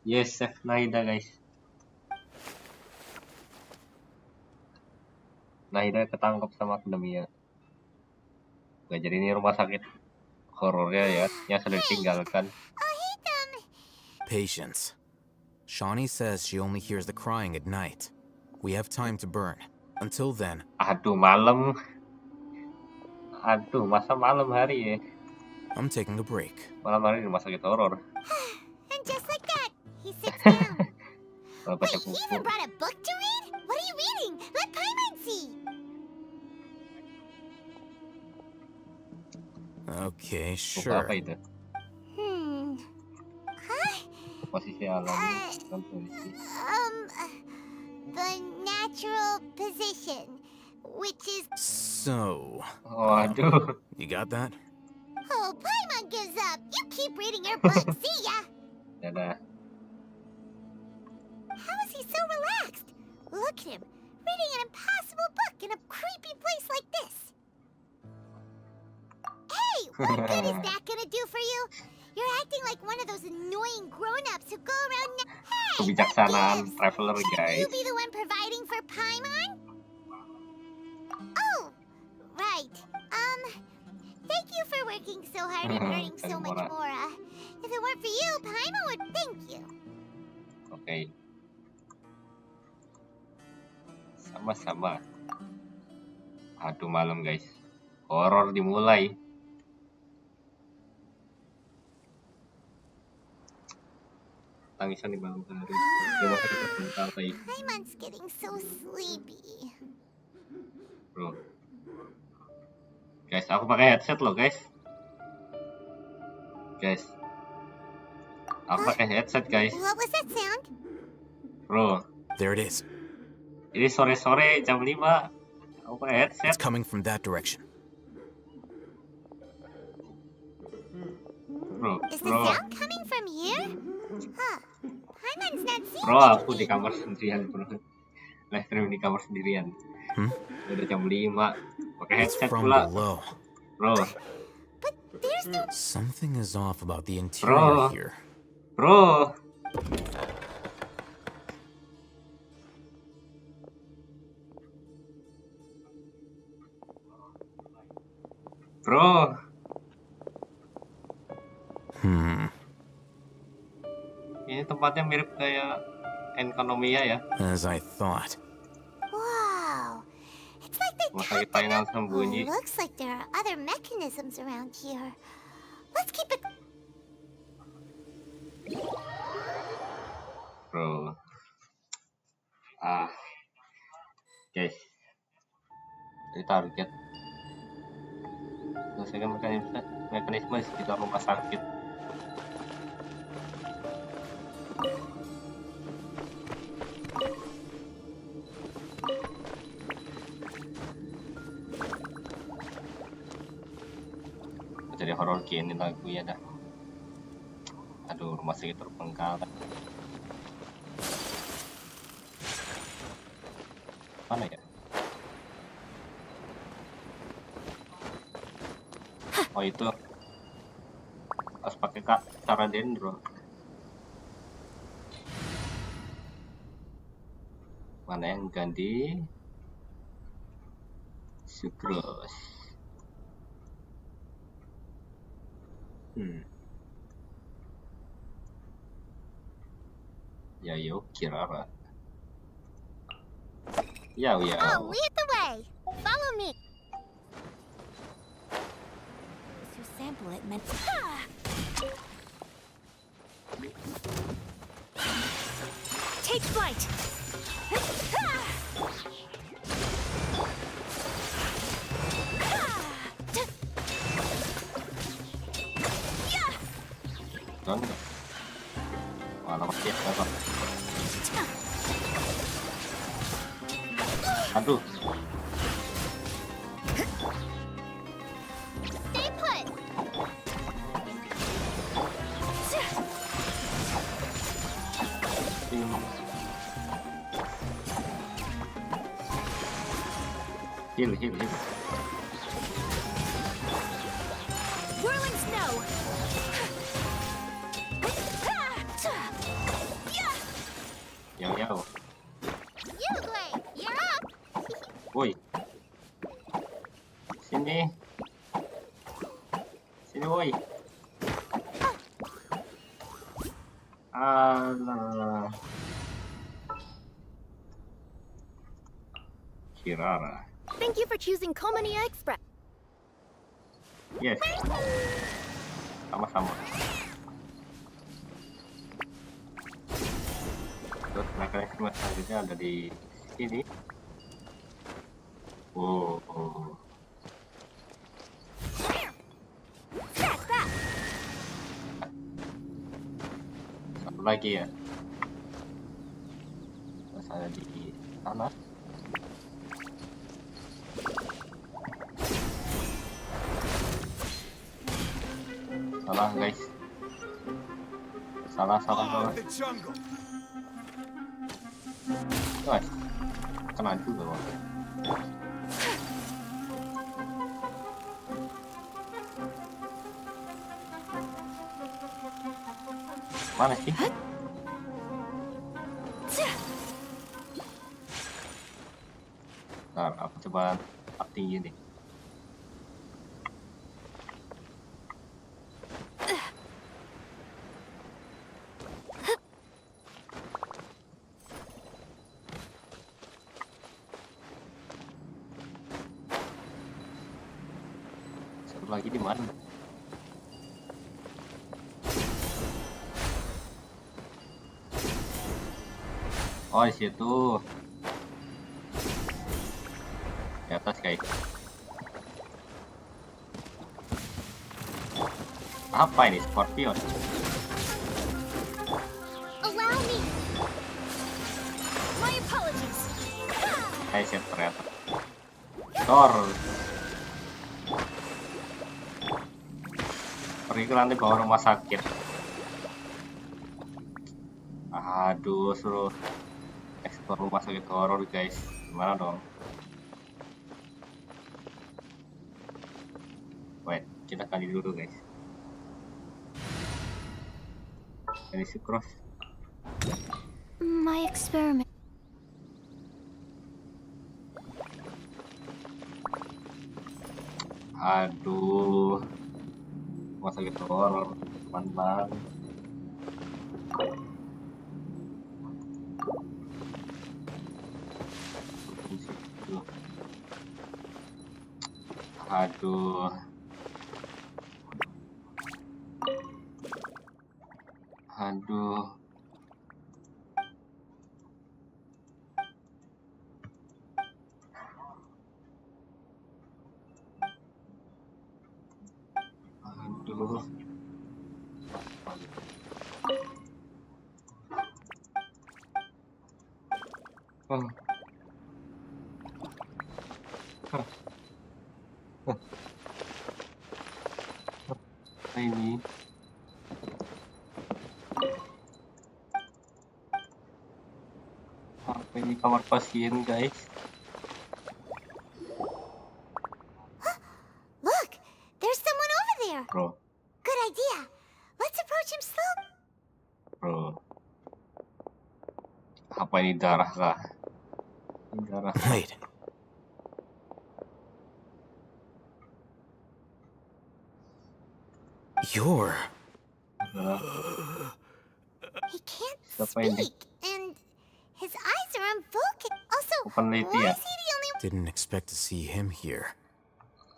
Yes, Chef Nahida guys. Nahida ketangkep sama akademia. Gak jadi ini rumah sakit horornya ya, yang sudah ditinggalkan. Patience. Shawnee says she only hears the crying at night. We have time to burn. Until then. Aduh malam. Aduh masa malam hari ya. I'm taking a break. Malam hari di rumah sakit horor. And just like that, he sits down. Wait, he even brought a book to read? What are you reading? Let Paimon see. Okay, Buku sure. apa itu? Posisi alam dan posisi. The natural position, which is... So... Waduh. You got that? Oh, Paimon gives up. You keep reading your book. See ya. Dadah. How is he so relaxed? Look at him, reading an impossible book in a creepy place like this. Hey, what good is that gonna do for you? You're acting like one of those annoying grown-ups who go around... Hey, Kebijaksanaan traveler guys. you be the one providing for Paimon? Oh, right. Thank you for working so hard and earning so much more. If it weren't for you, Paimon would thank you. Oke. Sama-sama. Aduh malam guys. Horor dimulai. Tangisan di malam hari. Coba kita sebentar lagi. Paimon's getting so sleepy. Bro. Guys, aku pakai headset loh guys. Guys. Aku pakai headset guys. What was that sound? Bro. There it is. Ini sore-sore jam 5. Aku pakai headset. It's coming from that direction. Bro, Is the sound coming from here? Huh. Paimon's not seeing Bro, aku di kamar sendirian bro. Live stream di kamar sendirian. Udah jam 5. Pakai headset pula. Below. Bro. But there's no... Something is off about the interior here. Bro. Bro. Ini tempatnya mirip kayak Enkonomia ya. As I thought. Whoa. Rumah sakit lain yang sembunyi. Looks like there are other mechanisms around here. Let's keep it. Bro. Guys. Jadi target. Selesaikan mekanisme di sekitar rumah sakit. Jadi horor gini lagunya dah. Aduh, rumah sakit terbengkalai. Mana ya? Oh itu harus pakai cara dendro. Mana yang ganti? Sukros. Ya yuk Kirara. Ya. I'll lead the way. Follow me. To sample it meant. Take flight. Don. Malah masih apa? Aduh. Stay put. Heal. Whirling snow. Yo. Uruguay, you're up. Woi. Sini woi. Alah. Kirara. Thank you for choosing Komania Express. Yes. Sama-sama. Terus mekanisme selanjutnya ada di sini. Oh. Satu lagi ya. Terus ada di sana. Salah guys. Salah. Guys, kena juga loh. Mana sih? Ntar aku coba up tinggi nih. Satu lagi di mana? Oh, di situ. Di atas guys. Apa ini? Scorpion. Allow me. My apologies. Set ternyata. Thor. Pergi ke lantai bawah rumah sakit. Aduh, suruh eksplor rumah sakit horor guys. Gimana dong? Wait, kita kali dulu guys. Ini si cross. My experiment. Aduh, rumah sakit horor, teman-teman. Aduh. Aduh. Aduh. Oh. Apa ini? Apa ini kamar pasien, guys? Look, there's someone over there. Bro, Good idea. Let's approach him slowly. bro. Apa ini darah kah? Ini darah. Wait. You're... He can't Siapa ini? speak, and his eyes are unfocused. Also, Peneliti why ya? is he the only Didn't expect to see him here.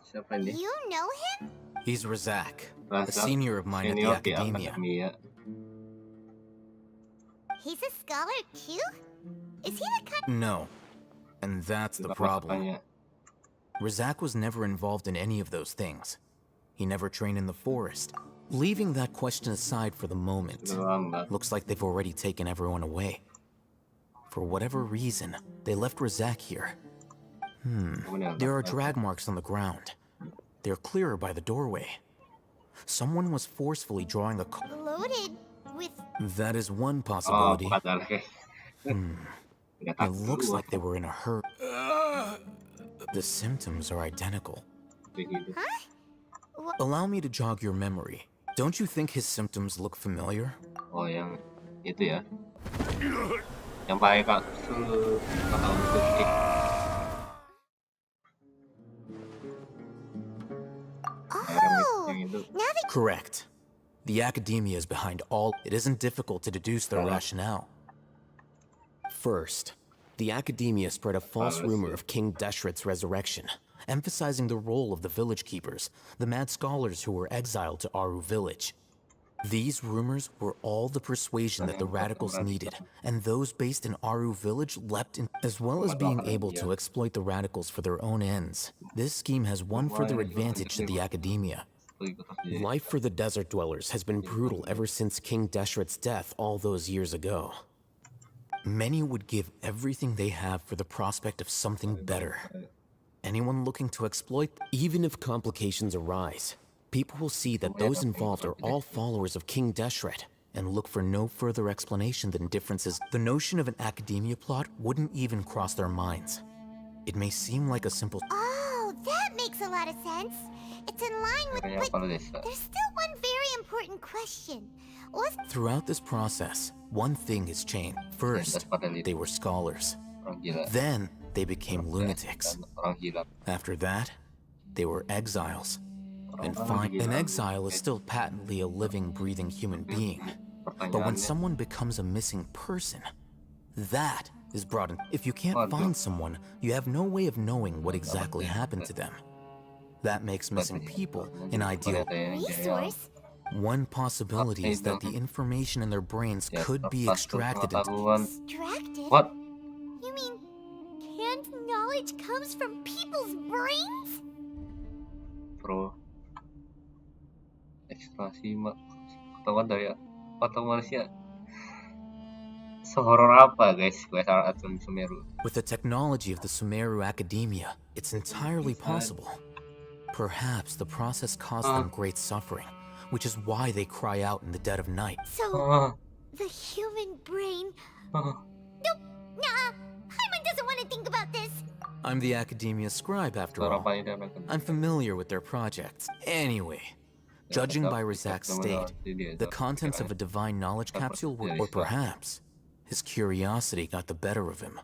Siapa ini? You know him? He's Razak, a Razak, senior of mine at the senior di Academia. Akademia. He's a scholar too? Is he the kind? No. And that's the Tidak problem. makanya. Razak was never involved in any of those things. He never trained in the forest. Leaving that question aside for the moment, Sudah lambat. looks like they've already taken everyone away. For whatever reason, they left Razak here. There are drag marks on the ground. They're clearer by the doorway. Someone was forcefully drawing a... Loaded with. That is one Oh, possibility. padahal guys. It looks like they were in a hurry. The symptoms are identical. Begitu. Allow me to jog your memory. Don't you think his symptoms look familiar? Oh, yang itu ya. Yang pakai kak. Kakak untuk Oh, yang itu. now that Correct. The Academia is behind all. It isn't difficult to deduce their rationale. First, the Academia spread a false rumor of King Deshret's resurrection, emphasizing the role of the village keepers, the mad scholars who were exiled to Aaru village. These rumors were all the persuasion that the radicals needed, and those based in Aaru village leapt in. As well as being able to exploit the radicals for their own ends, this scheme has one further advantage to the Academia. Life for the desert dwellers has been brutal ever since King Deshret's death all those years ago. Many would give everything they have for the prospect of something better. Anyone looking to exploit, even if complications arise, people will see that those involved are all followers of King Deshret and look for no further explanation than differences. The notion of an Academia plot wouldn't even cross their minds. It may seem like a simple... Oh, that makes a lot of sense. It's in line with. But there's still one very important question. Throughout this process, one thing has changed. First, they were scholars. Then, they became lunatics. After that, they were exiles. And an exile is still patently a living, breathing human being. But when someone becomes a missing person, that is brought in. If you can't find someone, you have no way of knowing what exactly happened to them. That makes missing people an ideal resource. One possibility is that the information in their brains could be extracted. Extracted? What? You mean canned knowledge comes from people's brains? Bro. Ekstrasi ketahuan dari otak manusia. Sehoror apa guys kuasa atom Sumeru? With the technology of the Sumeru Academia, it's entirely possible. Perhaps the process caused them great suffering, which is why they cry out in the dead of night. So, the human brain... Nope, nah, Hyman doesn't want to think about this. I'm the Academia scribe, after all. I'm familiar with their projects. Anyway, judging by Razak's state, the contents of a divine knowledge capsule were... Or perhaps, his curiosity got the better of him.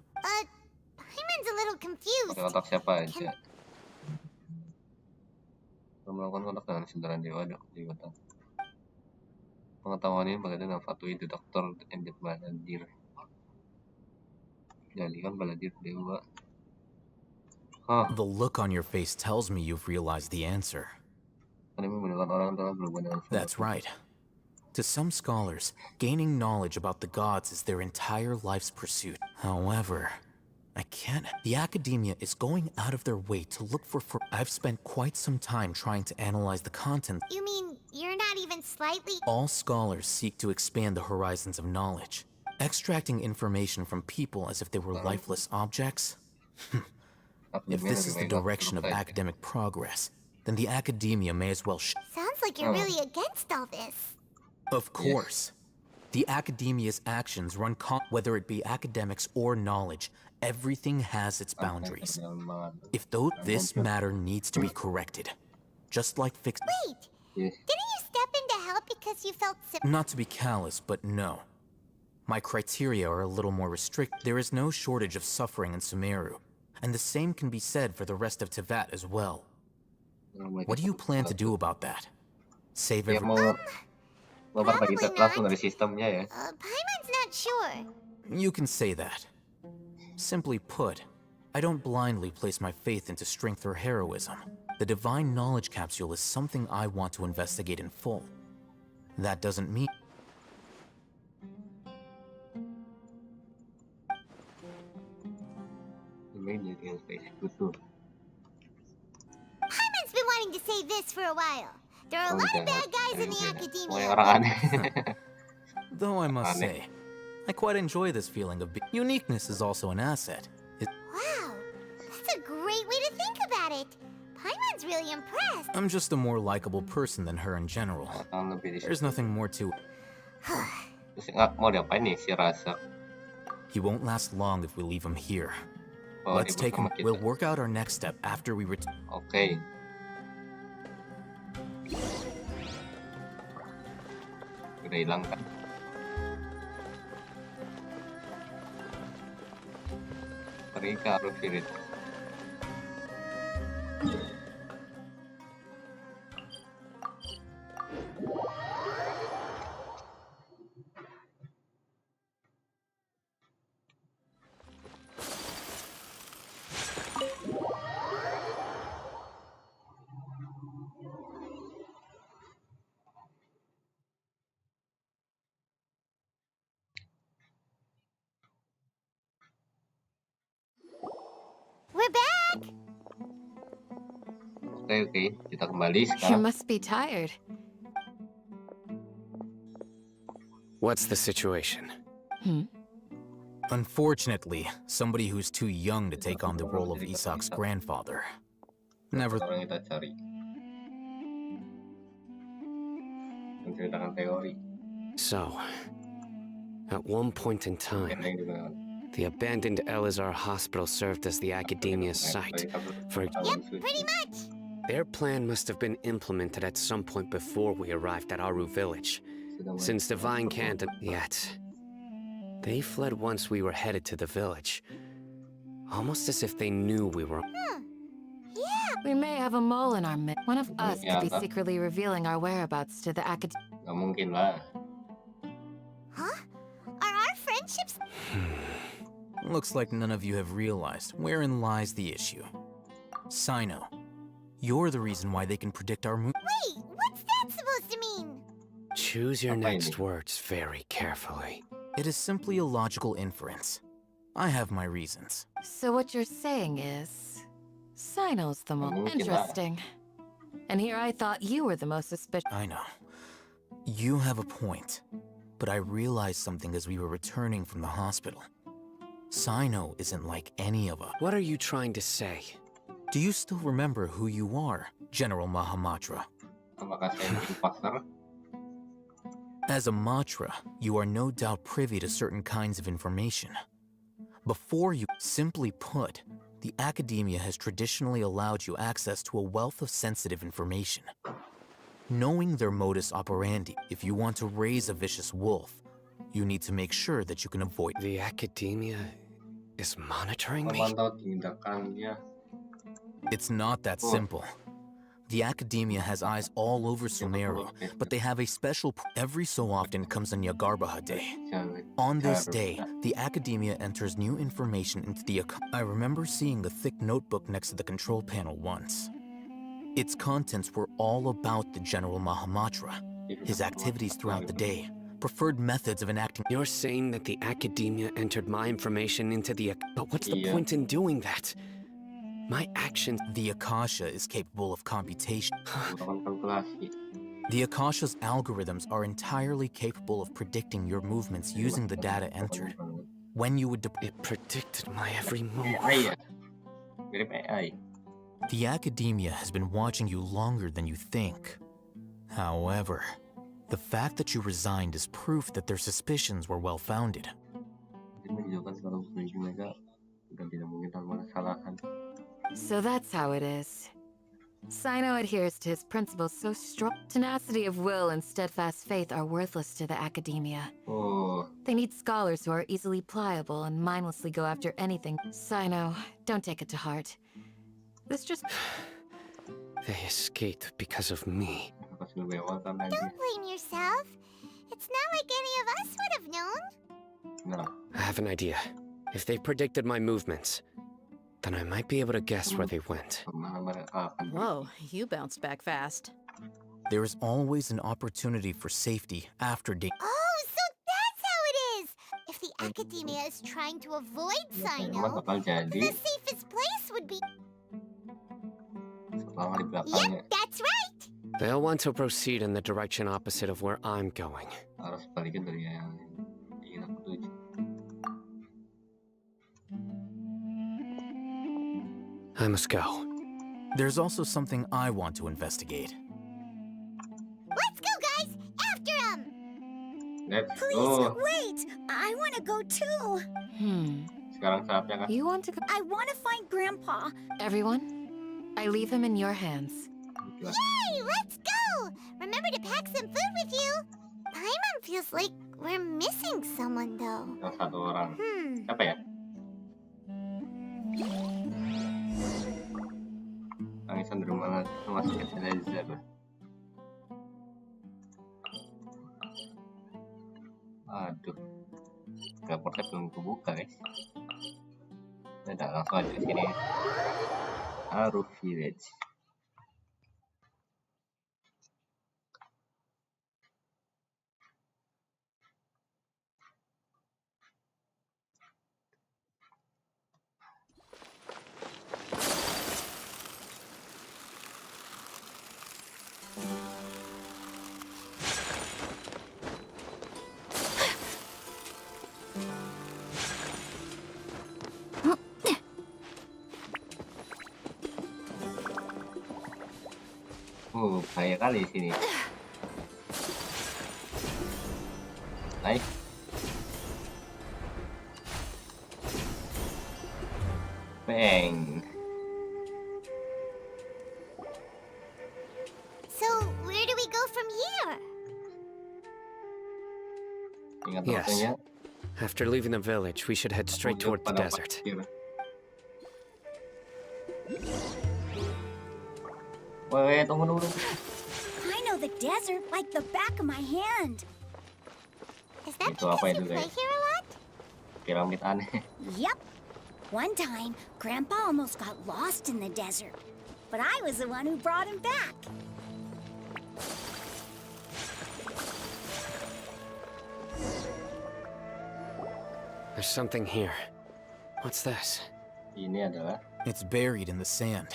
Hyman's a little confused. Otak siapa aja? Melakukan kontak dengan sundaran dewa di kota. Pengetahuan ini berkaitan dengan fatwa itu Dr. Endet Baladir. Jadikan Baladir dewa. The look on your face tells me you've realized the answer. That's right. To some scholars, gaining knowledge about the gods is their entire life's pursuit. However, I can't. The academia is going out of their way to look for. I've spent quite some time trying to analyze the content. You mean you're not even slightly? All scholars seek to expand the horizons of knowledge, extracting information from people as if they were lifeless objects. If this is the direction of academic progress, then the academia may as well. Sounds like you're really against all this. Of course. The academia's actions run whether it be academics or knowledge, everything has its boundaries. If this matter needs to be corrected, just like fixed. Wait, didn't you step in to help because you felt Not to be callous, but no. My criteria are a little more restricted. There is no shortage of suffering in Sumeru, and the same can be said for the rest of Teyvat as well. What do you plan to do about that? Save everyone? Probably not. Paimon's not sure. You can say that. Simply put, I don't blindly place my faith into strength or heroism. The divine knowledge capsule is something I want to investigate in full. That doesn't mean... Paimon's been wanting to say this for a while. There are a lot of bad guys in the academia. Though I must say, I quite enjoy this feeling of uniqueness is also an asset. Wow, that's a great way to think about it. Paimon's really impressed. I'm just a more likable person than her in general. There's nothing more to it. He won't last long if we leave him here. Let's take him. We'll work out our next step after we return. Okay. Udah hilang kan? Pergi ke Aaru Village. We're back. Oke, kita kembali You sekarang. must be tired. What's the situation? Unfortunately, somebody who's too young to take on the role of Isak's grandfather. Never. Orang kita cari. Menceritakan teori. So, at one point in time, the abandoned Elazar hospital served as the academia's site for... Yep, pretty much. Their plan must have been implemented at some point before we arrived at Aaru village. Since Divine can't... Yet, they fled once we were headed to the village. Almost as if they knew we were... Yeah. We may have a mole in our midst. One of us could be secretly revealing our whereabouts to the academy. Gak mungkin lah. Huh? Are our friendships... Looks like none of you have realized wherein lies the issue. Sino, you're the reason why they can predict our move. Wait, what's that supposed to mean? Choose your next words very carefully. It is simply a logical inference. I have my reasons. So what you're saying is... Sino's the most interesting. And here I thought you were the most suspicious. I know. You have a point. But I realized something as we were returning from the hospital. Sino isn't like any of us. What are you trying to say? Do you still remember who you are, General Mahamatra? As a Matra, you are no doubt privy to certain kinds of information. Before you, simply put, the academia has traditionally allowed you access to a wealth of sensitive information. Knowing their modus operandi, if you want to raise a vicious wolf, you need to make sure that you can avoid... The academia is monitoring me? It's not that simple. The academia has eyes all over Sumeru, but they have a special every so often comes a Nyagarbaha day. On this day, the academia enters new information into the I remember seeing a thick notebook next to the control panel once. Its contents were all about the General Mahamatra, his activities throughout the day, preferred methods of enacting. You're saying that the academia entered my information into the... But what's the point in doing that? My actions... The Akasha is capable of computation. The Akasha's algorithms are entirely capable of predicting your movements using the data entered. When you would... It predicted my every move. The academia has been watching you longer than you think. However, the fact that you resigned is proof that their suspicions were well-founded. So that's how it is. Sino adheres to his principles so strong. Tenacity of will and steadfast faith are worthless to the academia. They need scholars who are easily pliable and mindlessly go after anything. Sino, don't take it to heart. This just... They escaped because of me. Don't blame yourself. It's not like any of us would have known. No. I have an idea. If they predicted my movements, then I might be able to guess where they went. Whoa, you bounced back fast. There is always an opportunity for safety after day. Oh, so that's how it is! If the academia is trying to avoid Sino, the safest place would be... Yep, that's right! They'll want to proceed in the direction opposite of where I'm going. I must go. There's also something I want to investigate. Let's go, guys! After him! Please, wait! I want to go too! You want to go? I want to find Grandpa. Everyone, I leave him in your hands. Yay! Let's go! Remember to pack some food with you! Paimon feels like we're missing someone, though. Siapa ya? Tangisan rumah masih kecil. Aduh, portnya belum kebuka guys. Udah langsung aja ke sini. Aaru Village. Bahaya kali di sini. Naik. Bang. So, where do we go from here? Yes. After leaving the village, we should head straight toward the desert. Wait, tunggu. I know the desert like the back of my hand. Is that because you play here a lot? Piramid aneh. Yep. One time, Grandpa almost got lost in the desert, but I was the one who brought him back. There's something here. What's this? It's buried in the sand.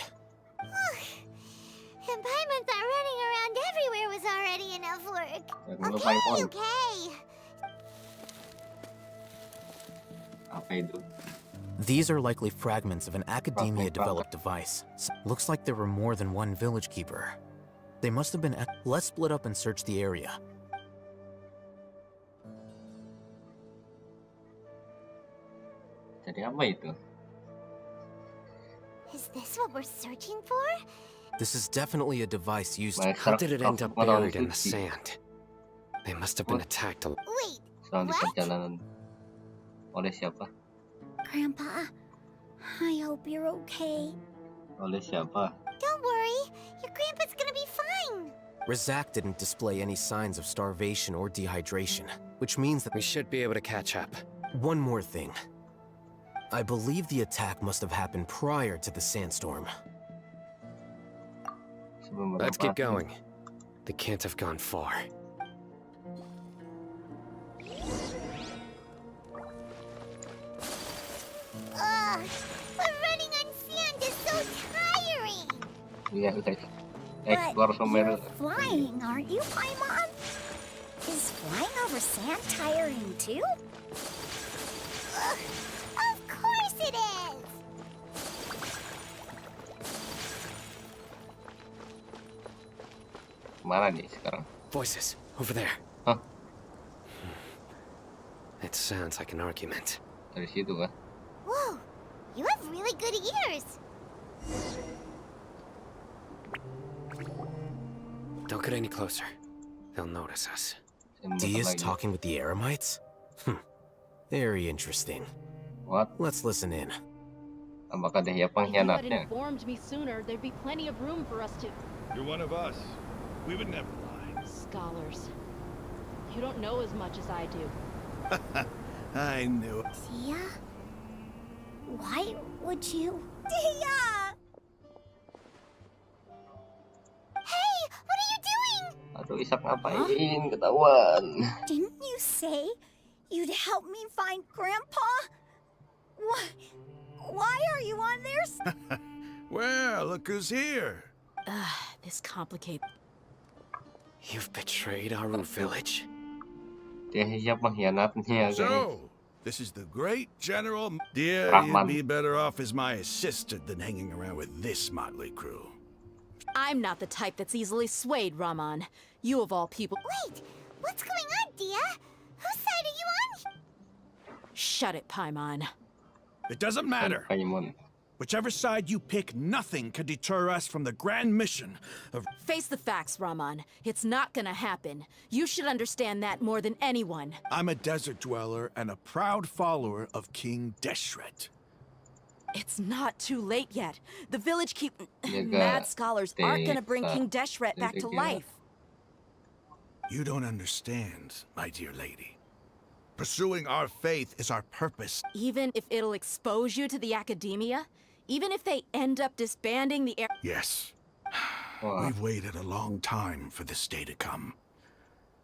And Paimon thought running around everywhere was already enough work. Okay. Apa itu? These are likely fragments of an academia-developed device. Looks like there were more than one village keeper. They must have been Let's split up and search the area. Jadi apa itu? Is this what we're searching for? This is definitely a device used. How did it end up buried in the sand? They must have been attacked. Wait, Selama di perjalanan. Oleh siapa? Grandpa, I hope you're okay. Oleh siapa? Don't worry, your grandpa's Razak didn't display any signs of starvation or dehydration, which means that we should be able to catch up. One more thing. I believe the attack must have happened prior to the sandstorm. Let's get going. They can't have gone far. But running on sand is so tiring. Iya, But you're flying, aren't you, Paimon? Is flying over sand tiring too? Of course it is. Mana nih sekarang? Voices, over there. Huh? It sounds like an argument. Dari situ kan? Whoa, you have really good ears. Don't get any closer. They'll notice us. Dia's talking with the Eremites? Very interesting. What? Let's listen in. Apakah dia If you had pengkhianatnya? informed me sooner, there'd be plenty of room for us to... You're one of us. We would never lie. Scholars. You don't know as much as I do. I knew it. Dia? Why would you? Dia! Hey, what are you doing? Aduh, Isak ngapain? Ketahuan. Didn't you say you'd help me find Grandpa? Why are you on there? Well, look who's here. This complicates. You've betrayed Aaru village? Dia siap pengkhianatnya, guys. So, this is the great General. Dear, Rahman. you'd be better off as my assistant than hanging around with this motley crew. I'm not the type that's easily swayed, Rahman. You of all people. Wait, what's going on, Dia? Whose side are you on? Shut it, Paimon. It doesn't matter. Paimon. Whichever side you pick, nothing can deter us from the grand mission of... Face the facts, Rahman. It's not gonna happen. You should understand that more than anyone. I'm a desert dweller and a proud follower of King Deshret. It's not too late yet. The village keep... Jaga Mad scholars aren't gonna bring desa King Deshret back to dari life. You don't understand, my dear lady. Pursuing our faith is our purpose. Even if it'll expose you to the academia? Even if they end up disbanding the air... Yes. Wah. We've waited a long time for this day to come.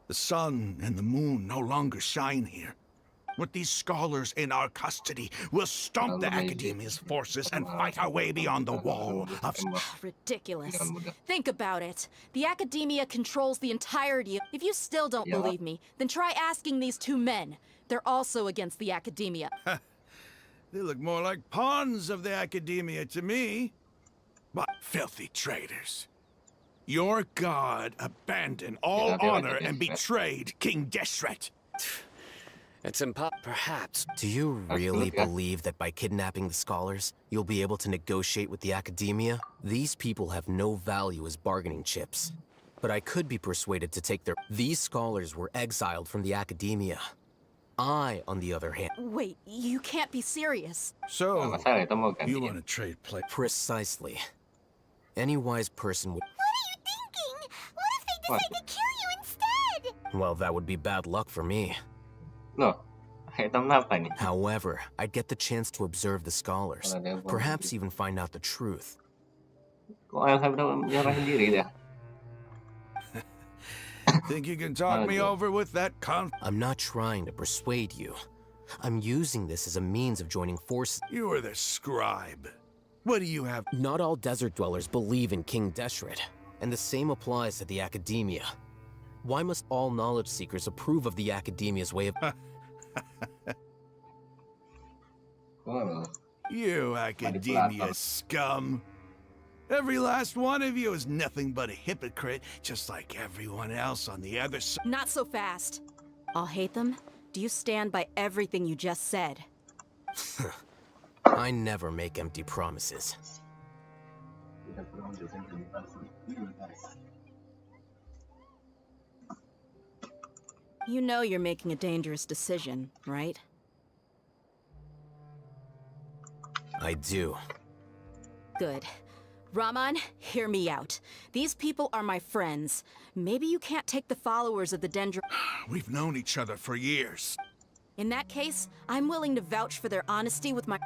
The sun and the moon no longer shine here. With these scholars in our custody, we'll stomp the academia's forces and fight our way beyond the wall of... Ridiculous. Think about it. The academia controls the entirety of... If you still don't Yeah. believe me, then try asking these two men. They're also against the academia. They look more like pawns of the academia to me. But filthy traitors. Your god abandoned all Yeah, they like honor the and Deshret. betrayed King Deshret. It's perhaps. Do you really yeah. believe that by kidnapping the scholars, you'll be able to negotiate with the academia? These people have no value as bargaining chips. But I could be persuaded to take their... These scholars were exiled from the academia. I, on the other hand... Wait, you can't be serious. So, Masalah itu mau ganti you ya? want to trade play? Precisely. Any wise person would... What are you thinking? What if they decide to kill you instead? Well, that would be bad luck for me. Loh, item apa nih? However, I'd get the chance to observe the scholars. Kalau ada yang mau Perhaps even find out the truth. Kok Elsa udah menyerahin diri dah? Think you can talk me over with that I'm not trying to persuade you. I'm using this as a means of joining forces. You are the scribe. What do you have? Not all desert dwellers believe in King Deshret, and the same applies to the academia. Why must all knowledge seekers approve of the academia's way of... Oh. You academia scum. Every last one of you is nothing but a hypocrite, just like everyone else on the other side. Not so fast. I'll hate them. Do you stand by everything you just said? I never make empty promises. You know you're making a dangerous decision, right? I do. Good. Raman, hear me out. These people are my friends. Maybe you can't take the followers of the Dendro... We've known each other for years. In that case, I'm willing to vouch for their honesty with my...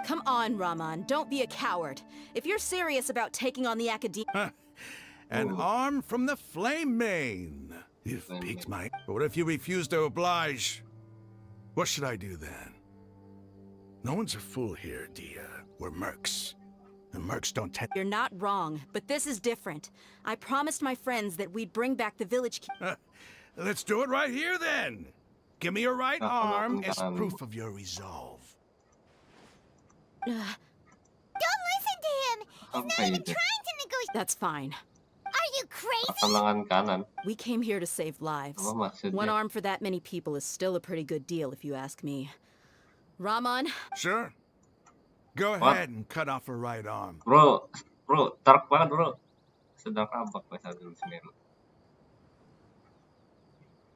Come on, Raman, don't be a coward. If you're serious about taking on the academia... An arm from the Flame Mane. You've piqued my... But what if you refuse to oblige? What should I do then? No one's a fool here, Dia. We're mercs. And mercs don't tend... You're not wrong, but this is different. I promised my friends that we'd bring back the village keep... Let's do it right here, then. Give me your right arm as proof of your resolve. Don't listen to him! He's not even trying to negotiate! That's fine. Are you crazy? Tangan kanan. We came here to save lives. One arm for that many people is still a pretty good deal, if you ask me. Raman? Sure. Go ahead and cut off her right arm. Bro, dark banget bro. Sedark apa bahasa Semeru?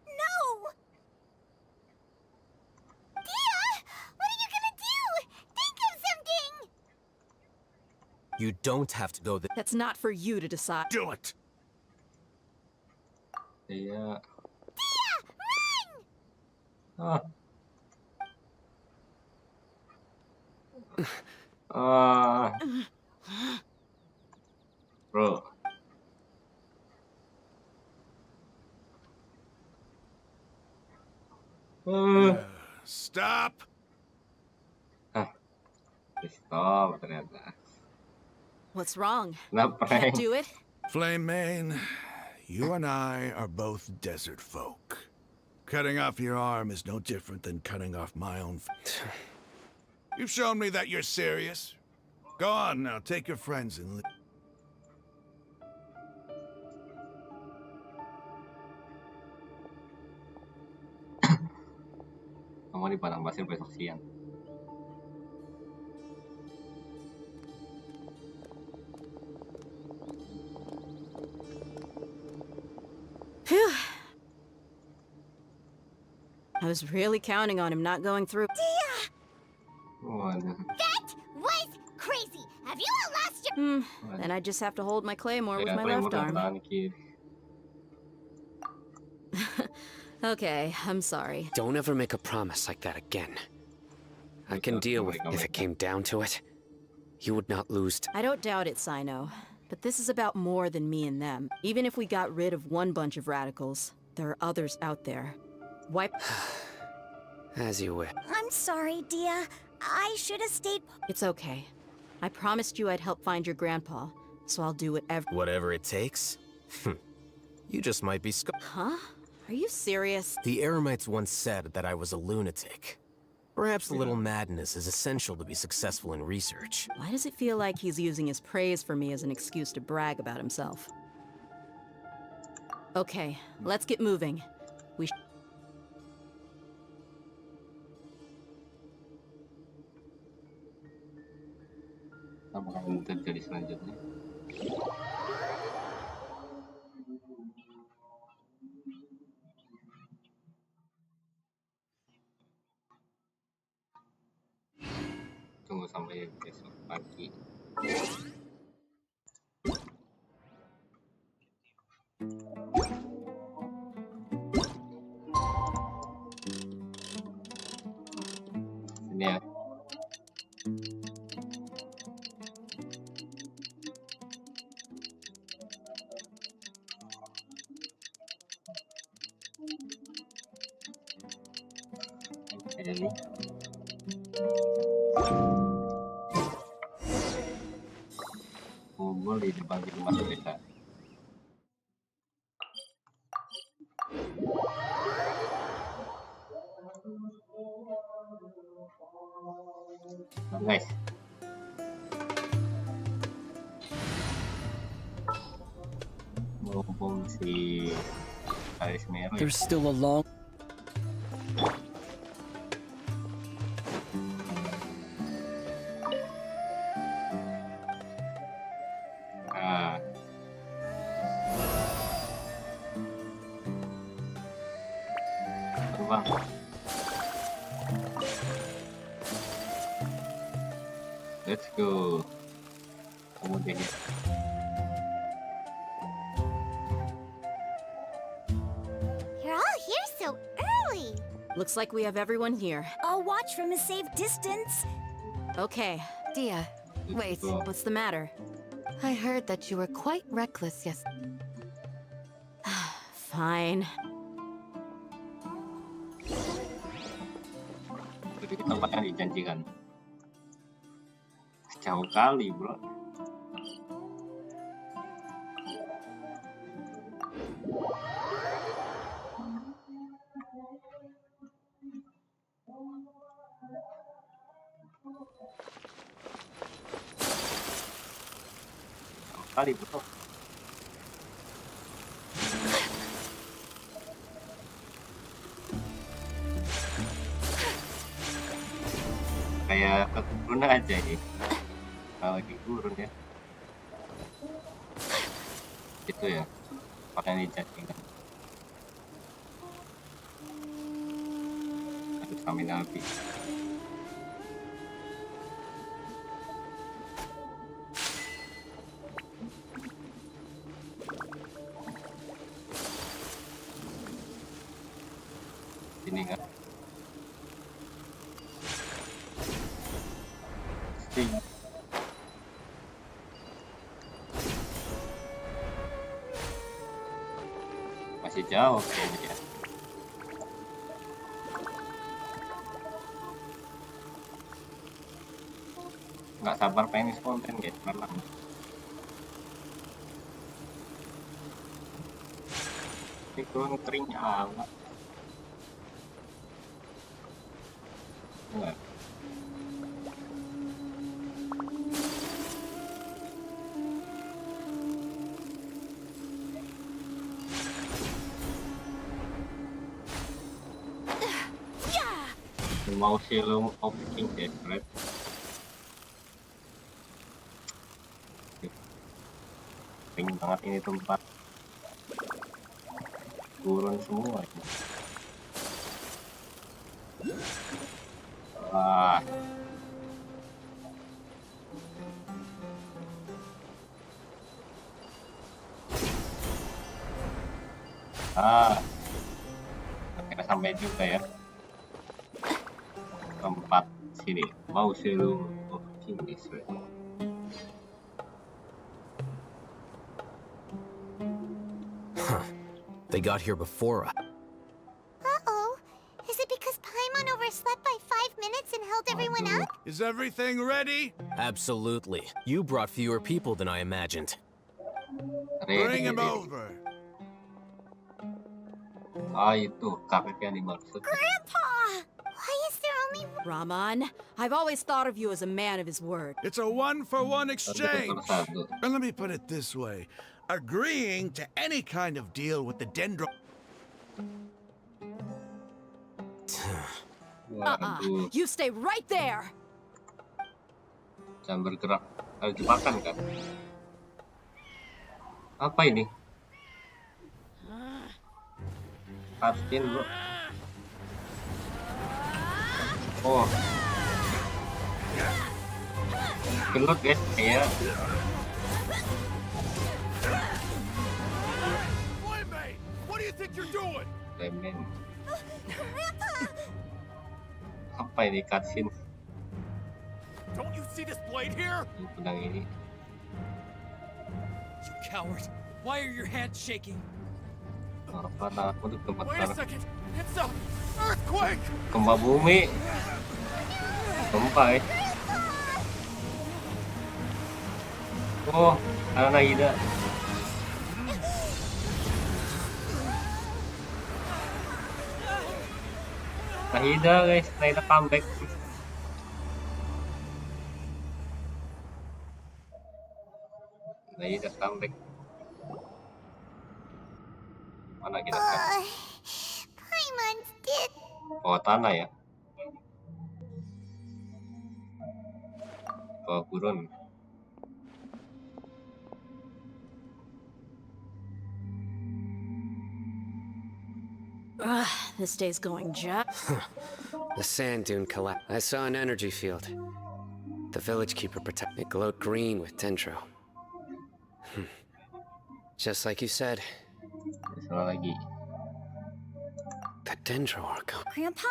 No! Dia! What are you gonna do? Think of something! You don't have to go there. That's not for you to decide. Do it! Iya. Dia! Run! Ah. Bro. Stop! Stop ternyata. What's wrong? Kenapa? Can't do it? Flame Mane, you and I are both desert folk. Cutting off your arm is no different than cutting off my own. You've shown me that you're serious. Go on now, take your friends and leave. Kamu di padang pasir besok siang. Phew. I was really counting on him not going through. Dia! Waduh. That was crazy! Have you all lost your... Then I just have to hold my claymore with my left arm. Okay, I'm sorry. Don't ever make a promise like that again. I can deal with it if it came down to it. You would not lose I don't doubt it, Sino. But this is about more than me and them. Even if we got rid of one bunch of radicals, there are others out there. Wipe... As you wish. I'm sorry, Dia. I should have stayed... It's okay. I promised you I'd help find your grandpa, so I'll do whatever... Whatever it takes? You just might be Huh? Are you serious? The Eremites once said that I was a lunatic. Perhaps a little madness is essential to be successful in research. Why does it feel like he's using his praise for me as an excuse to brag about himself? Okay, let's get moving. We Apa yang terjadi selanjutnya? Tunggu sampai besok pagi. Sini ya. Ini. Kumpul di depan pintu masuk desa. Guys. Mumpung si Aris Meru. There's still a long... Let's go. kemudiannya. You're all here so early. Looks like we have everyone here. I'll watch from a safe distance. Okay. Dia, wait. What's the matter? I heard that you were quite reckless yesterday. Fine. Jadi di tempat yang dijanjikan. Jauh kali, bro. Jauh kali, bro. Kayak ke gurun aja ini. Kalau di gurun ya. Itu ya. Pakai dijanjikan. Harus stamina habis. Sini kan. Masih jauh kayaknya. Nggak sabar pengen konten guys, memang. Ini kurang kering amat. Enggak. Mau selalu opening desperate. Kering banget ini tempat. Turun semua ini. Wah. Akhirnya sampai juga ya. Tempat sini. Mau selalu opening desperate. They got here before us. Uh-oh. Is it because Paimon overslept by 5 minutes and held everyone up? Is everything ready? Absolutely. You brought fewer people than I imagined. Bring him over. Ah, itu kakek yang dimaksud. Grandpa! Why is there only... Raman, I've always thought of you as a man of his word. It's a one-for-one exchange. And let me put it this way. Agreeing to any kind of deal with the dendro... You stay right there! Jangan bergerak. Harus dimakan kan? Apa ini? Pastiin bro. Oh. Gelut guys, kayak. What do you think you're doing? Lemen. Apa ini cutscene? Don't you see this blade here? Pedang ini. You coward! Why are your hands shaking? Apa takut Wait a gemetar? second! It's a earthquake! Gempa bumi. Gempa ya. Oh, ada Ida. Nahida guys, Nahida comeback. Nahida comeback. Mana kita kan? Paimon's dead. Bawah tanah ya. Bawah gurun. This day's going The sand dune collapsed. I saw an energy field. The village keeper protected it. Glowed green with dendro. Just like you said. Salah lagi. The Dendro Archon. Grandpa?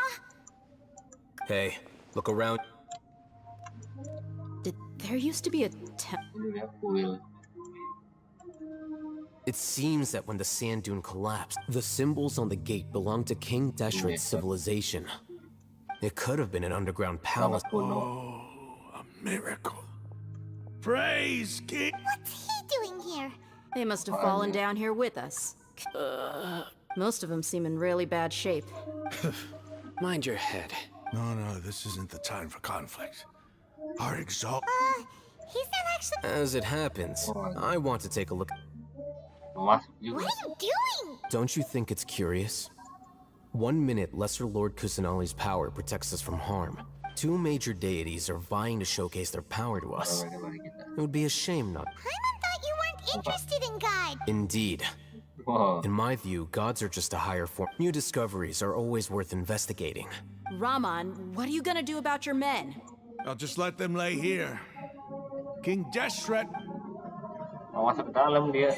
Hey, look around. There used to be a It seems that when the sand dune collapsed, the symbols on the gate belonged to King Deshret's civilization. It could have been an underground palace. Oh, a miracle. Praise King! What's he doing here? They must have fallen down here with us. Most of them seem in really bad shape. Mind your head. No, this isn't the time for conflict. Our exalt. He's not actually. As it happens, I want to take a look. What are you doing? Don't you think it's curious? 1 minute, Lesser Lord Kusanali's power protects us from harm. 2 major deities are vying to showcase their power to us. It would be a shame not. Paimon thought you weren't interested in God. Indeed. Wow. In my view, gods are just a higher form. New discoveries are always worth investigating. Raman, what are you gonna do about your men? I'll just let them lay here. King Deshret. Mau masuk ke dalam dia.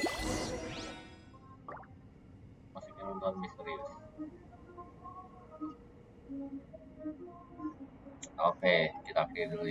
Masukin nonton misterius. Oke, kita akhiri dulu ya.